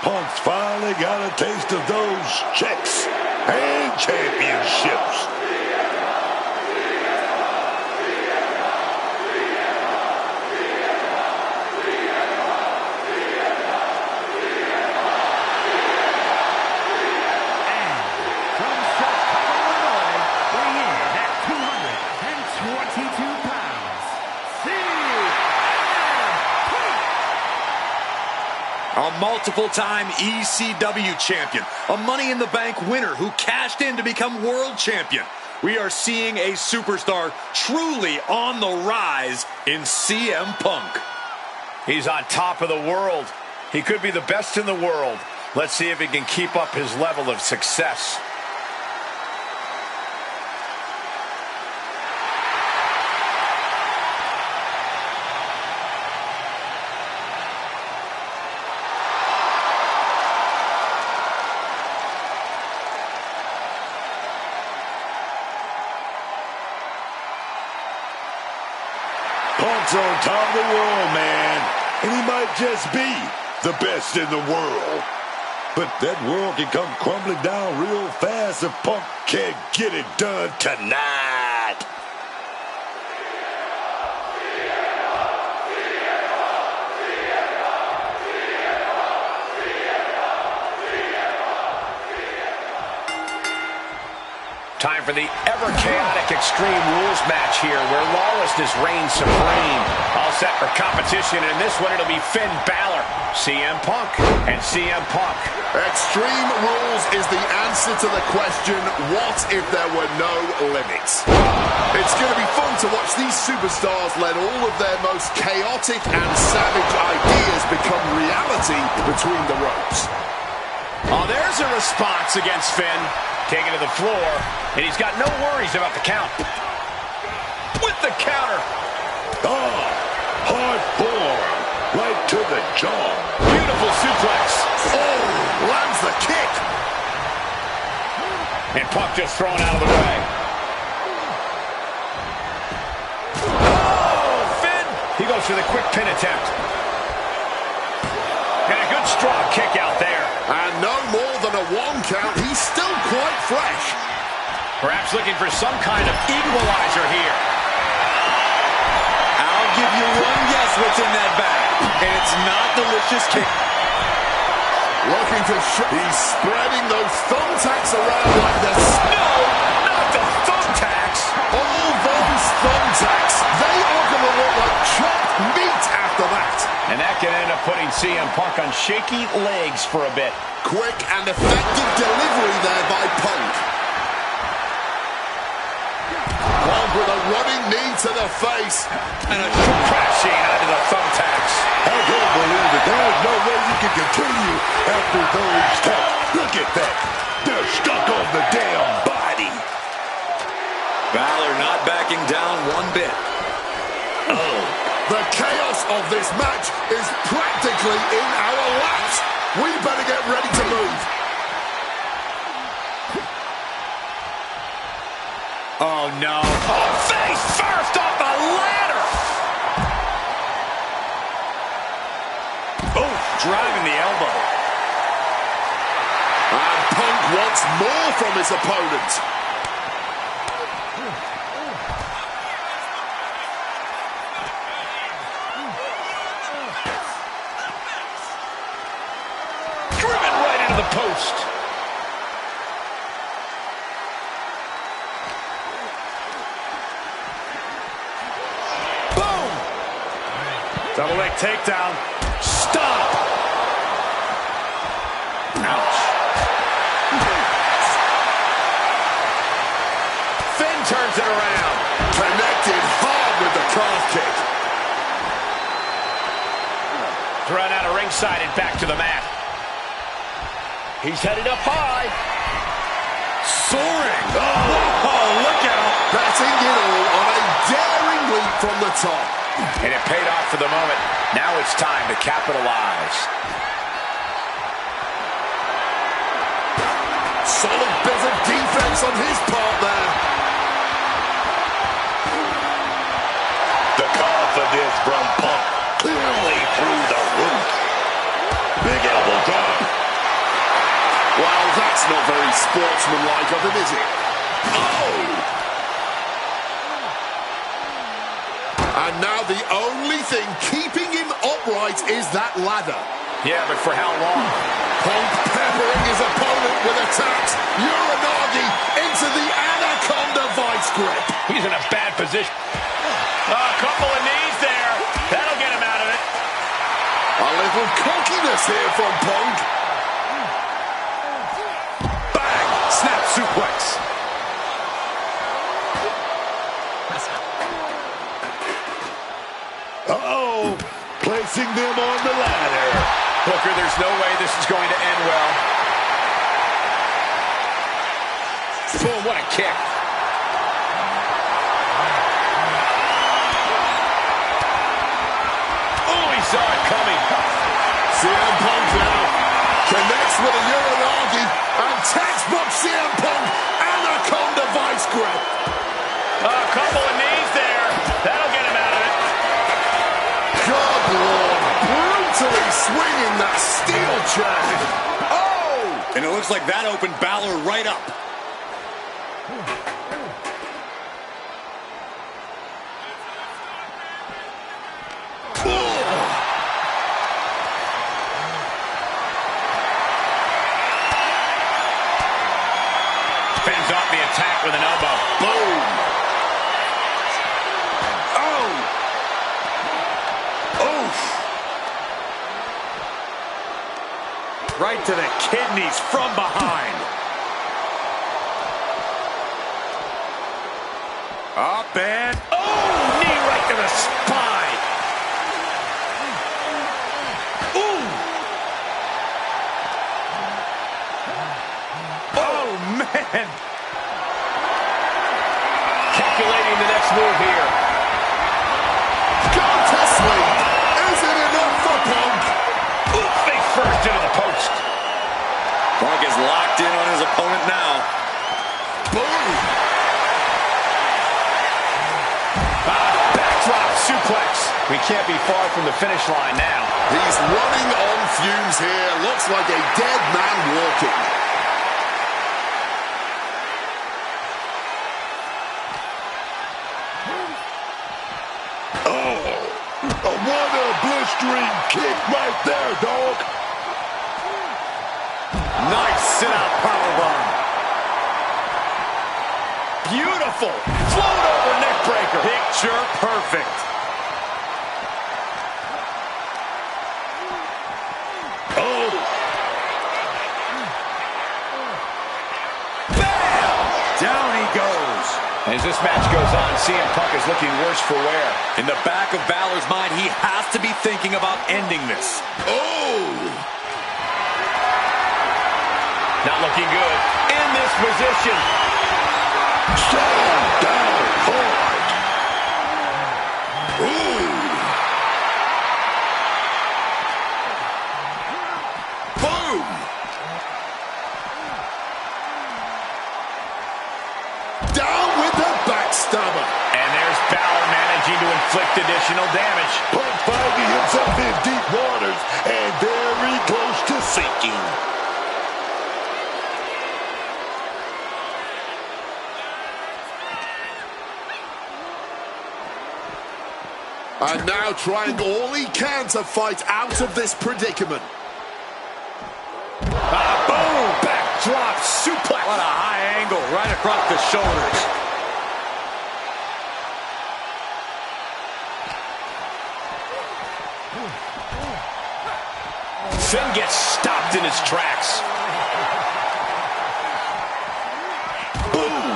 Punk's finally got a taste of those checks and championships.
A multiple-time ECW champion, a Money in the Bank winner who cashed in to become world champion. We are seeing a superstar truly on the rise in CM Punk.
He's on top of the world. He could be the best in the world. Let's see if he can keep up his level of success.
Punk's on top of the world, man. And he might just be the best in the world. But that world can come crumbling down real fast if Punk can't get it done tonight.
Time for the ever-chaotic Extreme Rules match here, where lawlessness reigns supreme. All set for competition, and in this one it'll be Finn Balor, CM Punk, and CM Punk.
Extreme Rules is the answer to the question, what if there were no limits? It's going to be fun to watch these superstars let all of their most chaotic and savage ideas become reality between the ropes.
Oh, there's a response against Finn. Taken to the floor, and he's got no worries about the count. With the counter.
Oh, hard form. Right to the jaw.
Beautiful suplex.
Oh, lands the kick.
And Punk just thrown out of the way. Oh, Finn. He goes for the quick pin attempt. And a good strong kick out there.
And no more than a 1 count. He's still quite fresh.
Perhaps looking for some kind of equalizer here.
I'll give you one guess what's in that bag, and it's not delicious cake.
Looking to he's spreading those thumbtacks around like this.
No, not the thumbtacks.
All those thumbtacks. They are going to look like chopped meat after that.
And that can end up putting CM Punk on shaky legs for a bit.
Quick and effective delivery there by Punk. Punk with a running knee to the face.
And a crashing onto the thumbtacks.
I can't believe it. There's no way you can continue after those taps. Look at that. They're stuck on the damn body.
Balor not backing down one bit.
Oh.
The chaos of this match is practically in our laps. We better get ready to move.
Oh, no. Oh, face first off the ladder. Oh, driving the elbow.
And Punk wants more from his opponent.
Driven right into the post. Boom! Double leg takedown. Stop! Ouch. Finn turns it around.
Connected hard with the calf kick.
Thrown out of ringside and back to the mat. He's headed up high. Soaring.
Oh, look out.
Batting it all on a daring leap from the top.
And it paid off for the moment. Now it's time to capitalize.
Solid bit of defense on his part there.
The confidence from Punk clearly through the roof. Big elbow drop.
not very sportsmanlike of him, is it? Oh! And now the only thing keeping him upright is that ladder.
Yeah, but for how long?
Punk peppering his opponent with attacks. Uranagi into the Anaconda vice grip.
He's in a bad position. A couple of knees there. That'll get him out of it.
A little cockiness here from Punk.
Bang! Snap suplex.
Uh-oh. Placing them on the ladder.
Booker, there's no way this is going to end well. Boom, what a kick. Oh, he saw it coming.
CM Punk now connects with a Uranagi and textbook CM Punk Anaconda vice grip.
A couple of knees there. That'll get him out of it.
Good Lord, brutally swinging that steel chair. Oh!
And it looks like that opened Balor right up.
Fends off the attack with an elbow.
Boom! Oh! Oof!
Right to the kidneys from behind. Up and...
Oh, knee right to the spine. Ooh.
Oh, man.
Calculating the next move here.
Gone to sleep. Is it enough for Punk?
Ooh, face first into the post.
Punk is locked in on his opponent now.
Boom!
Backdrop suplex. We can't be far from the finish line now.
He's running on fumes here. Looks like a dead man walking.
What a blistering kick right there, dog.
Nice sit-out powerbomb.
Beautiful. Float over neck breaker.
Picture perfect.
Oh,
Down he goes.
As this match goes on, CM Punk is looking worse for wear.
In the back of Balor's mind, he has to be thinking about ending this.
Oh!
Not looking good. In this position.
down hard. Ooh.
Boom! Down with the backstabber.
And there's Balor managing to inflict additional damage.
Punk finding himself in deep waters and very close to sinking.
And now trying all he can to fight out of this predicament.
Boom! Backdrop suplex.
What a high angle right across the shoulders.
Finn gets stopped in his tracks.
Boom!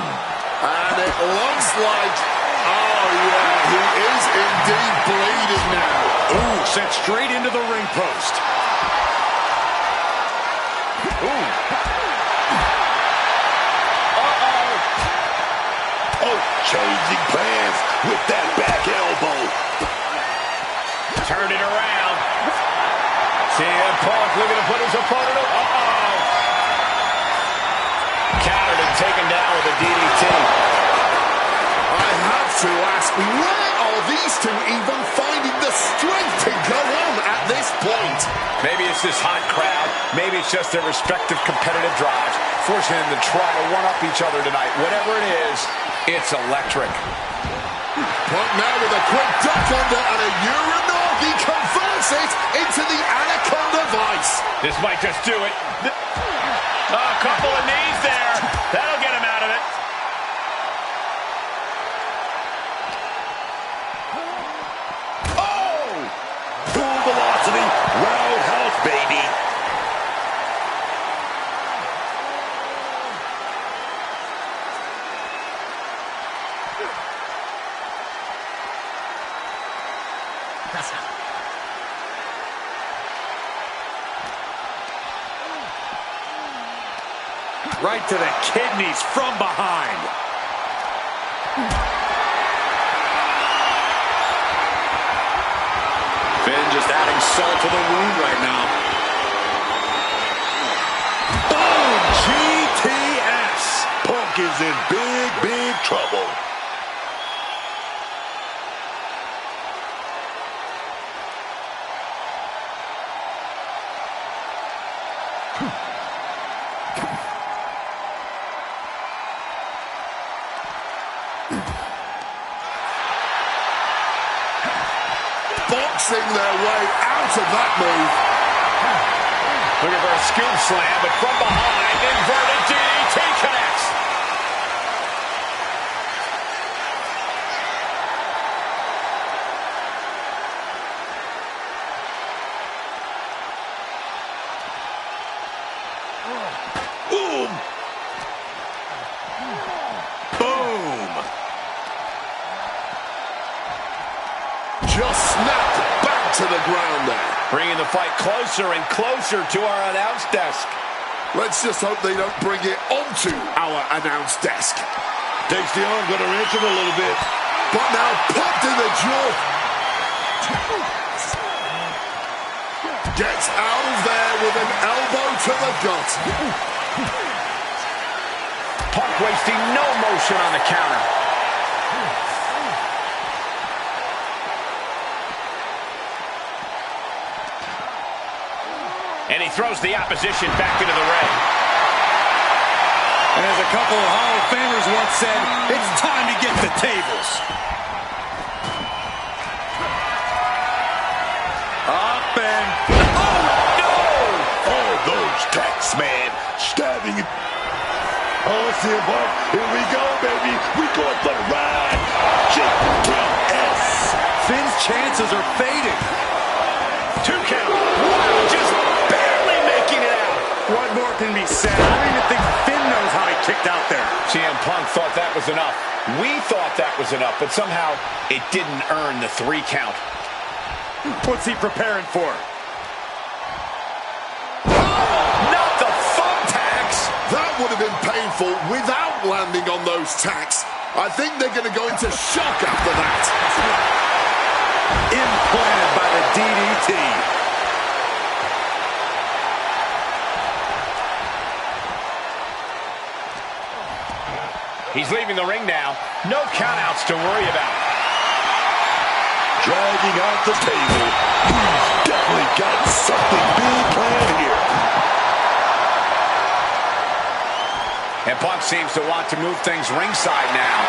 And it looks like, oh yeah, he is indeed bleeding now.
Ooh, sent straight into the ring post.
Ooh.
Oh, changing plans with that back elbow.
Turn it around. CM Punk looking to put his opponent up. Countered and taken down with a DDT.
I have to to ask, where are these two even finding the strength to go on at this point?
Maybe it's this hot crowd. Maybe it's just their respective competitive drives, forcing them to try to one-up each other tonight. Whatever it is, it's electric.
Punk now with a quick duck under and a Uranagi converts it into the Anaconda Vice.
This might just do it.
A couple of knees there. That'll get him out of it.
Oh! Full velocity, roundhouse, baby.
Right to the kidneys from behind. Finn just adding salt to the wound right now.
Boom! GTS. Punk is in big, big trouble.
Boxing their way out of that move.
Looking for a scoop slam, but from behind, inverted DDT connects.
Boom! Boom!
Just snapped back to the ground there.
Bringing the fight closer and closer to our announce desk.
Let's just hope they don't bring it onto our announce desk.
Takes the arm, gonna wrench him a little bit.
But now popped in the jaw. Gets out of there with an elbow to the gut.
Punk wasting no motion on the counter. And he throws the opposition back into the ring.
And as a couple of Hall of Famers once said, it's time to get the tables. Up and... Oh, no!
Oh, those tacks, man. Stabbing it. Oh, CM Punk. Here we go, baby. We going for the ride. GTS.
Finn's chances are fading.
2 count. Wow, just barely making it out.
What more can be said? I don't even think Finn knows how he kicked out there.
CM Punk thought that was enough. We thought that was enough, but somehow it didn't earn the 3 count.
What's he preparing for?
Not the thumbtacks.
That would have been painful without landing on those tacks. I think they're going to go into shock after that.
Implanted by the DDT.
He's leaving the ring now. No countouts to worry about.
Dragging out the table. He's definitely got something big planned here.
And Punk seems to want to move things ringside now.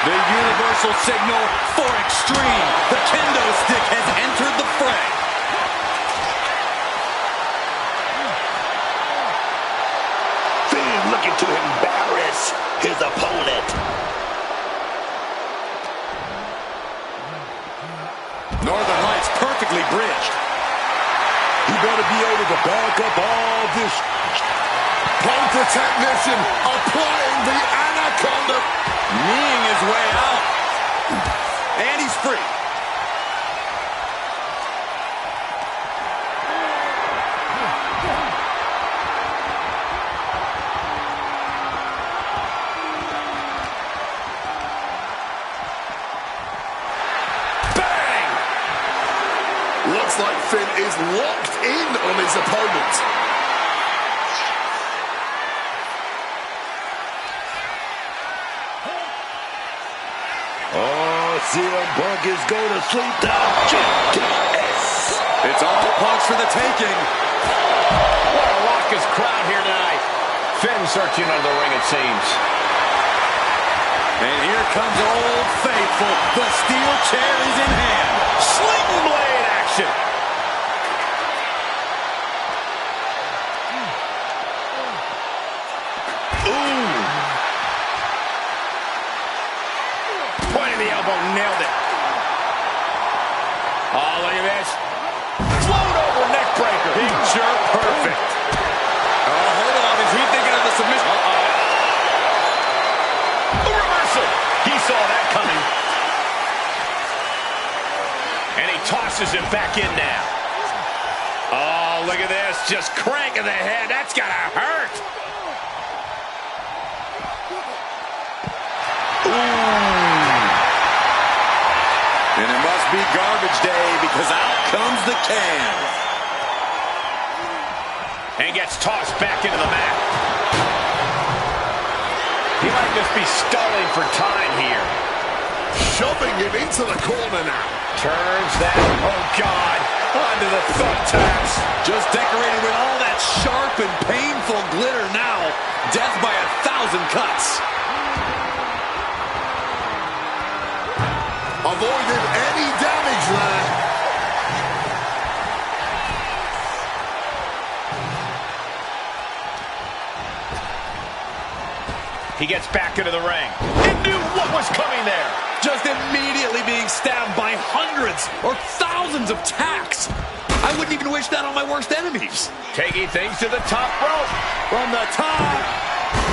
The universal signal for extreme. The kendo stick has entered the fray.
Finn looking to embarrass his opponent.
Northern Lights perfectly bridged.
He better be able to back up all this.
Punk the technician applying the Anaconda.
Kneeing his way out. And he's free.
Bang!
Looks like Finn is locked in on his opponent.
CM Punk is go to sleep now. GTS.
It's all punch for the taking.
What a raucous crowd here tonight. Finn searching under the ring, it seems.
And here comes Old Faithful. The steel chair is in hand.
Sling blade action.
Ooh.
Point of the elbow, nailed it. Oh, look at this. Float over neck breaker. Big jerk, perfect.
Oh, hold on. Is he thinking of the submission?
A reversal. He saw that coming. And he tosses him back in now. Oh, look at this. Just cranking the head. That's got to hurt.
And it must be garbage day because out comes the can.
And gets tossed back into the mat. He might just be stalling for time here.
Shoving him into the corner now.
Turns that, oh God, onto the thumbtacks.
Just decorated with all that sharp and painful glitter now. Death by 1,000 cuts.
Avoided any damage there.
He gets back into the ring. He knew what was coming there.
Just immediately being stabbed by hundreds or thousands of tacks. I wouldn't even wish that on my worst enemies.
Taking things to the top rope.
From the top.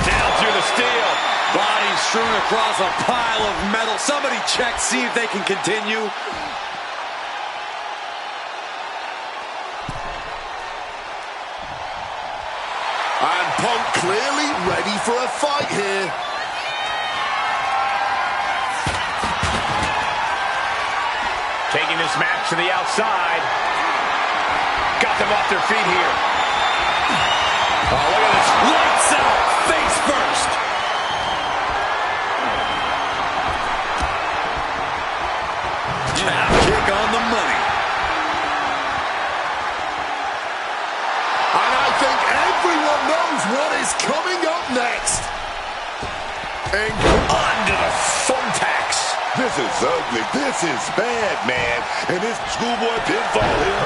Down through the steel.
Body strewn across a pile of metal. Somebody check, see if they can continue.
And Punk clearly ready for a fight here.
Taking this match to the outside. Got them off their feet here. Oh, look at this.
Lights out. Face first. Tap kick on the money.
And I think everyone knows what is coming up next. And
Under the thumbtacks.
This is ugly. This is bad, man. And this schoolboy pinfall here.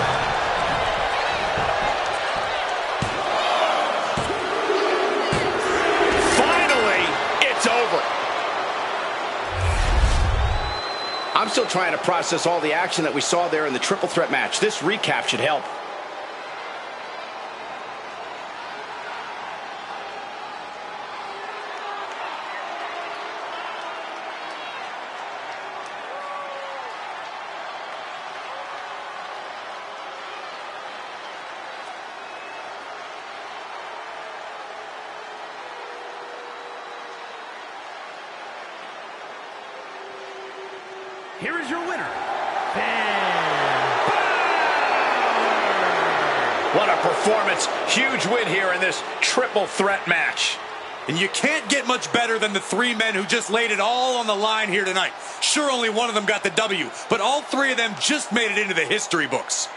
Finally, it's over. I'm still trying to process all the action that we saw there in the triple threat match. This recap should help.
Here is your winner, Finn.
What a performance. Huge win here in this triple threat match.
And you can't get much better than the three men who just laid it all on the line here tonight. Sure, only one of them got the W, but all three of them just made it into the history books.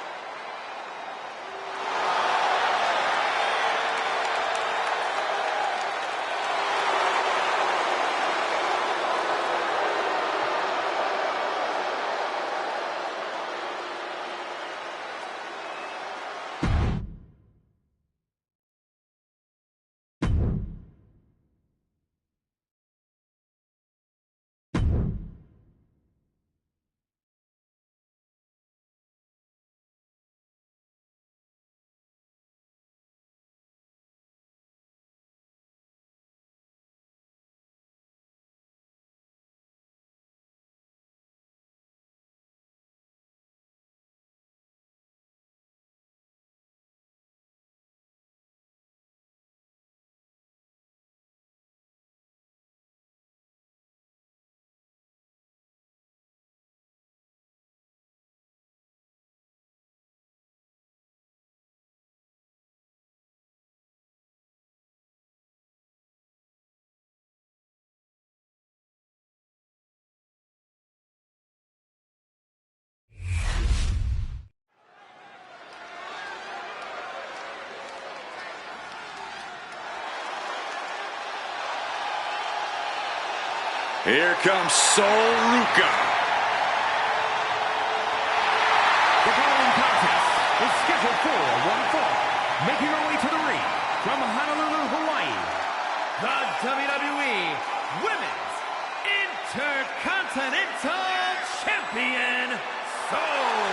Here comes Sol Ruca.
The following contest is scheduled for one fall. Making her way to the ring from Honolulu, Hawaii, the WWE Women's Intercontinental Champion, Sol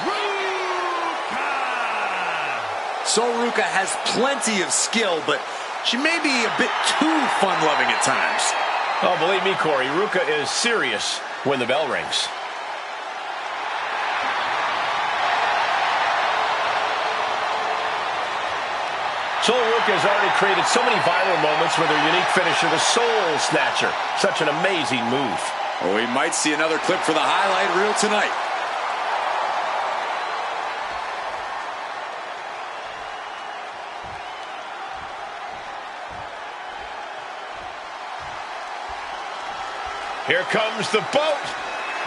Ruca.
Sol Ruca has plenty of skill, but she may be a bit too fun-loving at times.
Oh, believe me, Corey, Ruca is serious when the bell rings. Sol Ruca has already created so many viral moments with her unique finisher, the Soul Snatcher. Such an amazing move.
Well, we might see another clip for the highlight reel tonight.
Here comes the boat,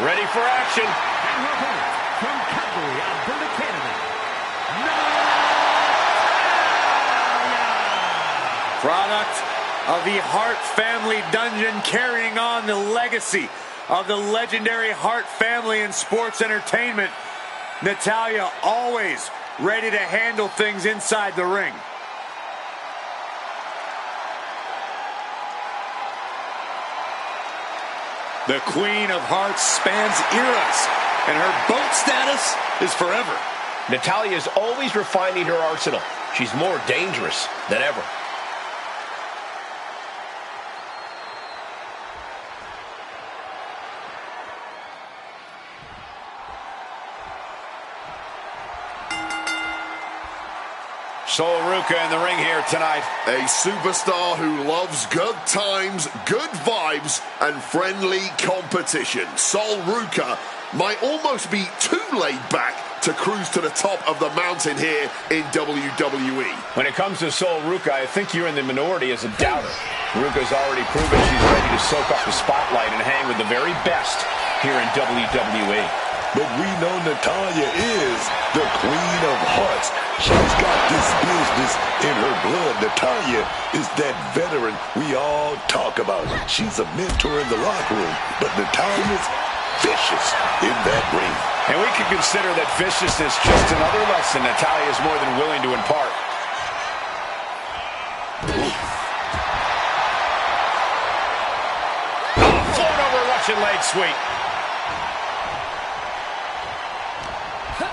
ready for action.
And her opponent from Calgary, Alberta, Canada,
Product of the Hart family dungeon, carrying on the legacy of the legendary Hart family in sports entertainment. Natalya always ready to handle things inside the ring. The Queen of Hearts spans eras, and her boat status is forever.
Natalya is always refining her arsenal. She's more dangerous than ever. Sol Ruca in the ring here tonight.
A superstar who loves good times, good vibes, and friendly competition. Sol Ruca might almost be too laid back to cruise to the top of the mountain here in WWE.
When it comes to Sol Ruca, I think you're in the minority as a doubter. Ruca's already proven she's ready to soak up the spotlight and hang with the very best here in WWE.
But we know Natalya is the Queen of Hearts. She's got this business in her blood. Natalya is that veteran we all talk about. She's a mentor in the locker room, but Natalya's vicious in that ring.
And we can consider that viciousness just another lesson Natalya is more than willing to impart. Float over Russian leg sweep.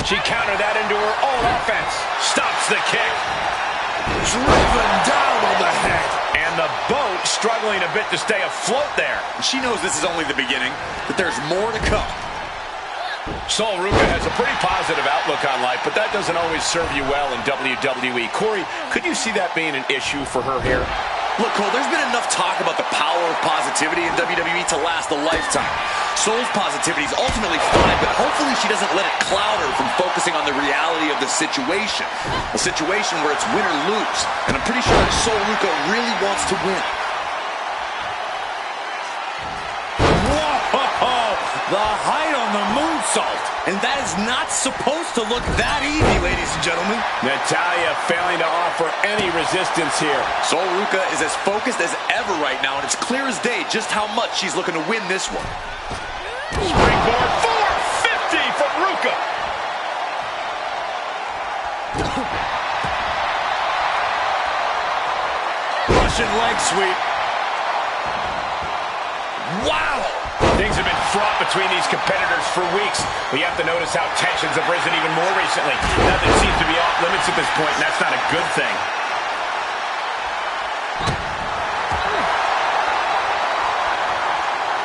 She countered that into her own offense. Stops the kick.
Driven down on the head.
And the boat struggling a bit to stay afloat there.
She knows this is only the beginning, that there's more to come.
Sol Ruca has a pretty positive outlook on life, but that doesn't always serve you well in WWE. Corey, could you see that being an issue for her here?
Look, Cole, there's been enough talk about the power of positivity in WWE to last a lifetime. Sol's positivity is ultimately fine, but hopefully she doesn't let it cloud her from focusing on the reality of the situation. A situation where it's win or lose. And I'm pretty sure that Sol Ruca really wants to win.
Whoa! The height on the moonsault.
And that is not supposed to look that easy, ladies and gentlemen.
Natalya failing to offer any resistance here.
Sol Ruca is as focused as ever right now, and it's clear as day just how much she's looking to win this one.
Springboard 450 from Ruca.
Russian leg sweep.
Wow! Things have been fraught between these competitors for weeks. We have to notice how tensions have risen even more recently. Nothing seems to be off limits at this point, and that's not a good thing.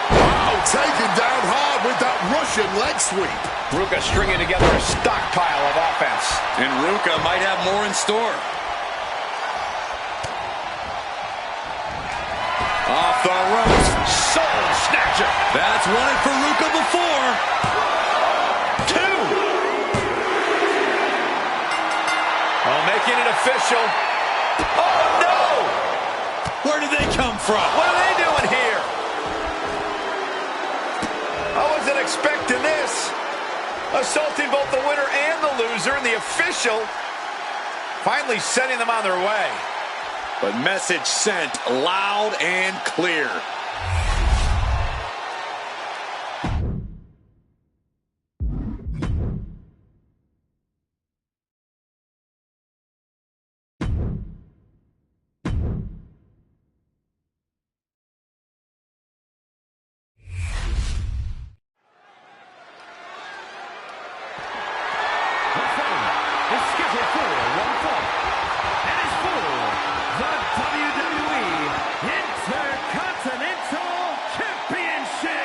Wow, taken down hard with that Russian leg sweep.
Ruca stringing together a stockpile of offense.
And Ruca might have more in store.
Off the ropes.
Soul Snatcher.
That's won it for Ruca before.
2. Oh, making it official. Oh, no!
Where did they come from?
What are they doing here? I wasn't expecting this. Assaulting both the winner and the loser, and the official finally sending them on their way.
But message sent loud and clear.
is scheduled for one fall. And is for the WWE Intercontinental Championship.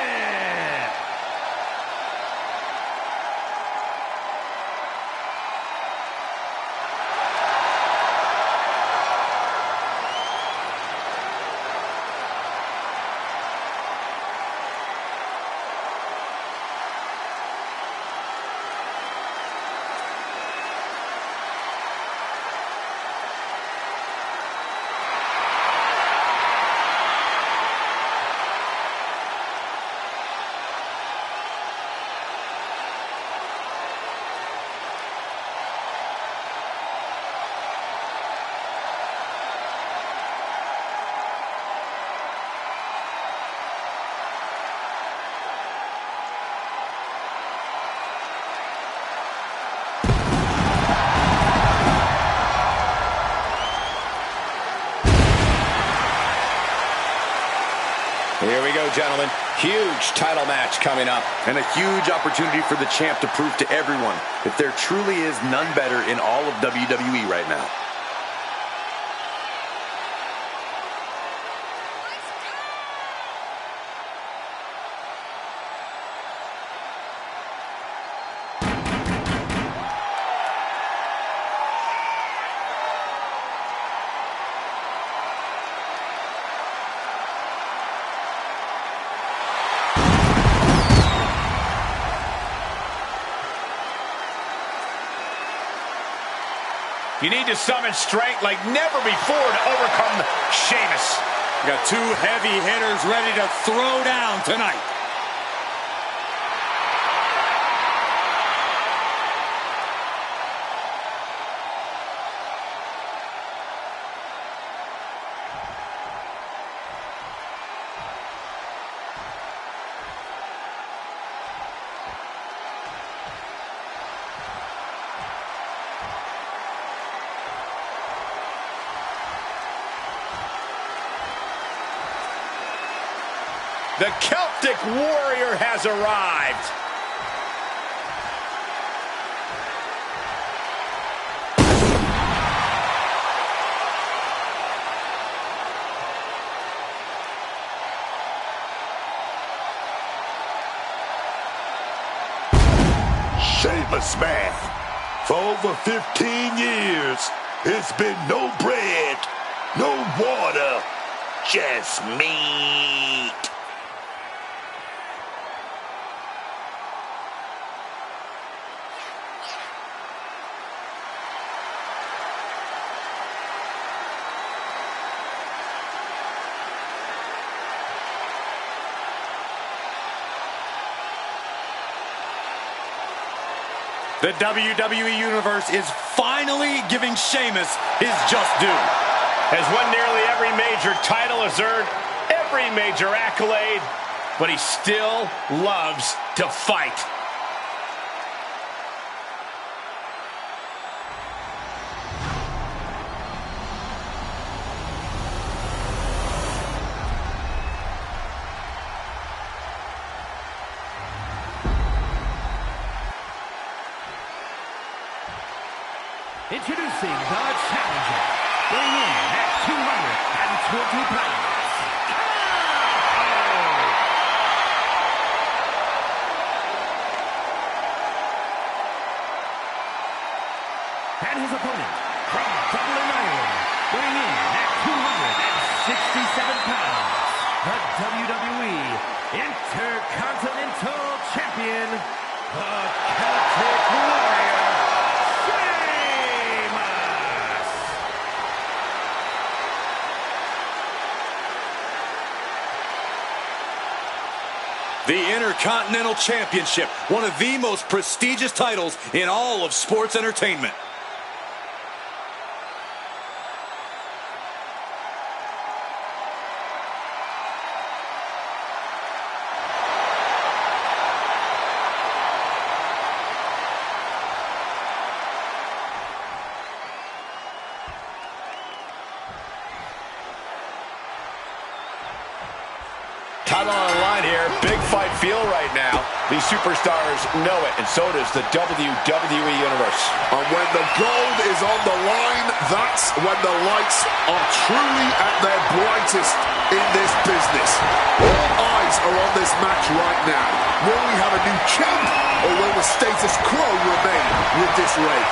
Here we go, gentlemen. Huge title match coming up.
And a huge opportunity for the champ to prove to everyone that there truly is none better in all of WWE right now.
You need to summon strength like never before to overcome Sheamus.
Got two heavy hitters ready to throw down tonight.
The Celtic Warrior has arrived.
Sheamus, man. For over 15 years, it's been no bread, no water, just meat.
The WWE Universe is finally giving Sheamus his just due.
Has won nearly every major title, has earned every major accolade, but he still loves to fight.
Introducing the challenger, weighing in at 220 pounds. And his opponent, from Dublin, Ireland, weighing in at 267 pounds. The WWE Intercontinental Champion, the Celtic Warrior,
The Intercontinental Championship, one of the most prestigious titles in all of sports entertainment.
Title on the line here. Big fight feel right now. These superstars know it, and so does the WWE Universe.
And when the gold is on the line, that's when the lights are truly at their brightest in this business. All eyes are on this match right now. Will we have a new champ, or will the status quo remain with this reign?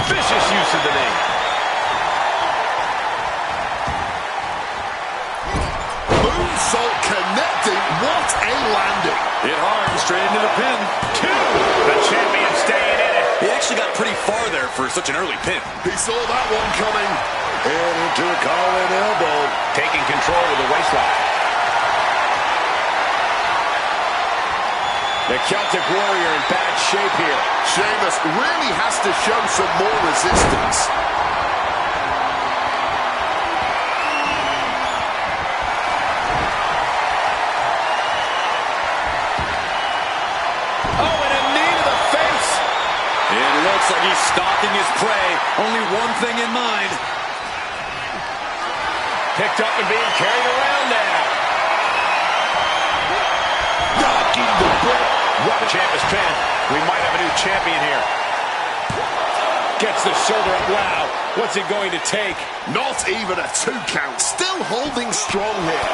Vicious use of the knee.
Moonsault connecting. What a landing.
Hit hard and straight into the pin.
2. The champion staying in it.
He actually got pretty far there for such an early pin.
He saw that one coming.
And into a collar and elbow.
Taking control of the waistline. The Celtic Warrior in bad shape here.
Sheamus really has to show some more resistance.
Oh, and a knee to the face.
It looks like he's stalking his prey. Only one thing in mind.
Picked up and being carried around now.
Knocking the breath.
The champ is pinned. We might have a new champion here. Gets the shoulder up. Wow. What's it going to take?
Not even a 2 count. Still holding strong here.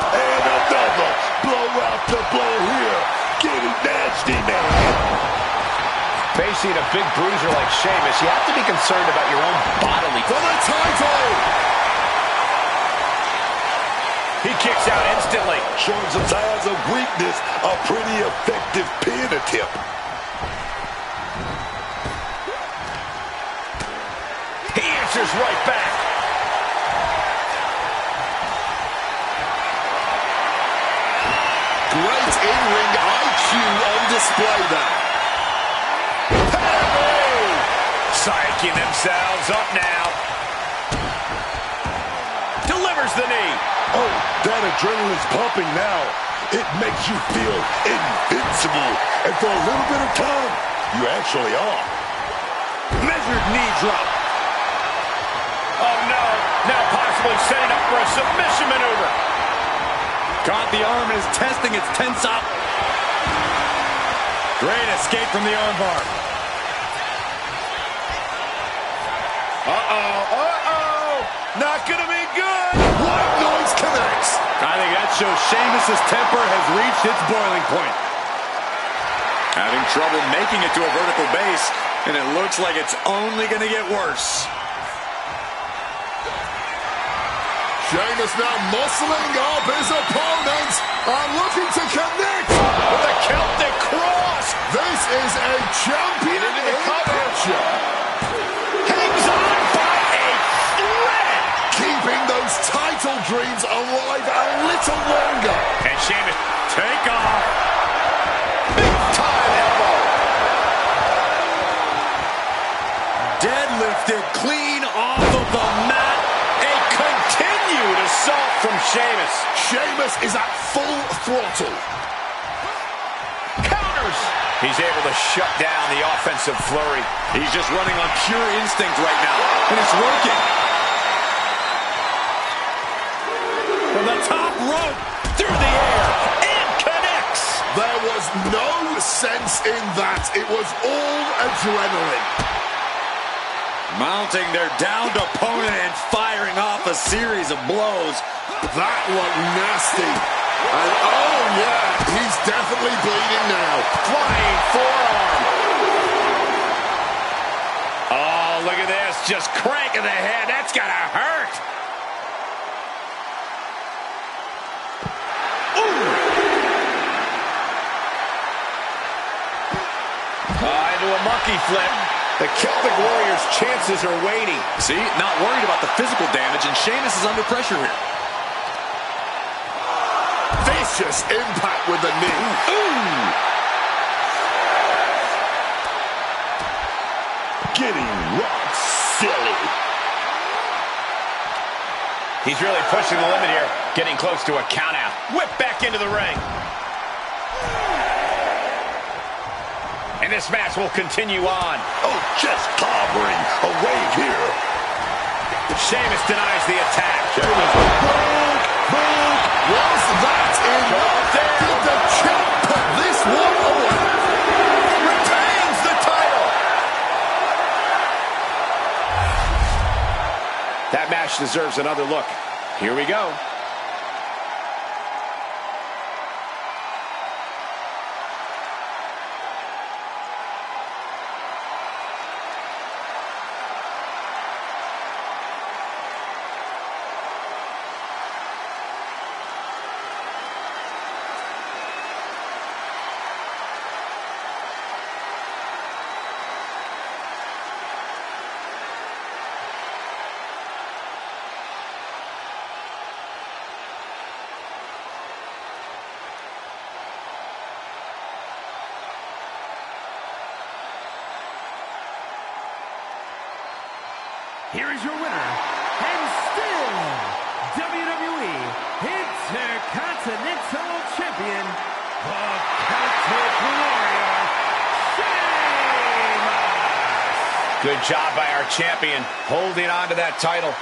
And another blow out the blow here. Getting nasty now.
Facing a big bruiser like Sheamus, you have to be concerned about your own bodily.
For the title!
He kicks out instantly.
Showing some signs of weakness. A pretty effective pin attempt.
He answers right back.
Great in-ring IQ on display there.
Hey! Psyching themselves up now. Delivers the knee.
Oh, that adrenaline's pumping now. It makes you feel invincible. And for a little bit of time, you actually are.
Measured knee drop. Oh, no. Now possibly setting up for a submission maneuver.
Caught the arm and is testing its tense up.
Great escape from the armbar.
Not gonna be good.
White noise connects.
I think that shows Sheamus' temper has reached its boiling point. Having trouble making it to a vertical base, and it looks like it's only going to get worse.
Sheamus now muscling up his opponent and looking to connect with a Celtic cross. This is a champion in action.
Hangs on by a thread.
Keeping those title dreams alive a little longer.
And Sheamus, take off. Big time elbow.
Deadlifted clean off of the mat.
A continued assault from Sheamus.
Sheamus is at full throttle.
Counters. He's able to shut down the offensive flurry.
He's just running on pure instinct right now, and it's working.
From the top rope, through the air, and connects.
There was no sense in that. It was all adrenaline.
Mounting their downed opponent and firing off a series of blows.
That looked nasty. And oh yeah, he's definitely bleeding now.
Flying forearm. Oh, look at this. Just cranking the head. That's got to hurt. Into a monkey flip. The Celtic Warriors' chances are waning.
See, not worried about the physical damage, and Sheamus is under pressure here.
Vicious impact with the knee.
Ooh. Getting rock silly.
He's really pushing the limit here. Getting close to a count out. Whip back into the ring. And this match will continue on.
Oh, just clobbering away here.
Sheamus denies the attack.
Sheamus broke
Was that enough? Did the champ put this one away? Retains the title.
That match deserves another look. Here we go.
Here is your winner, and still WWE Intercontinental Champion, the Celtic Warrior, Sheamus.
Good job by our champion holding on to that title.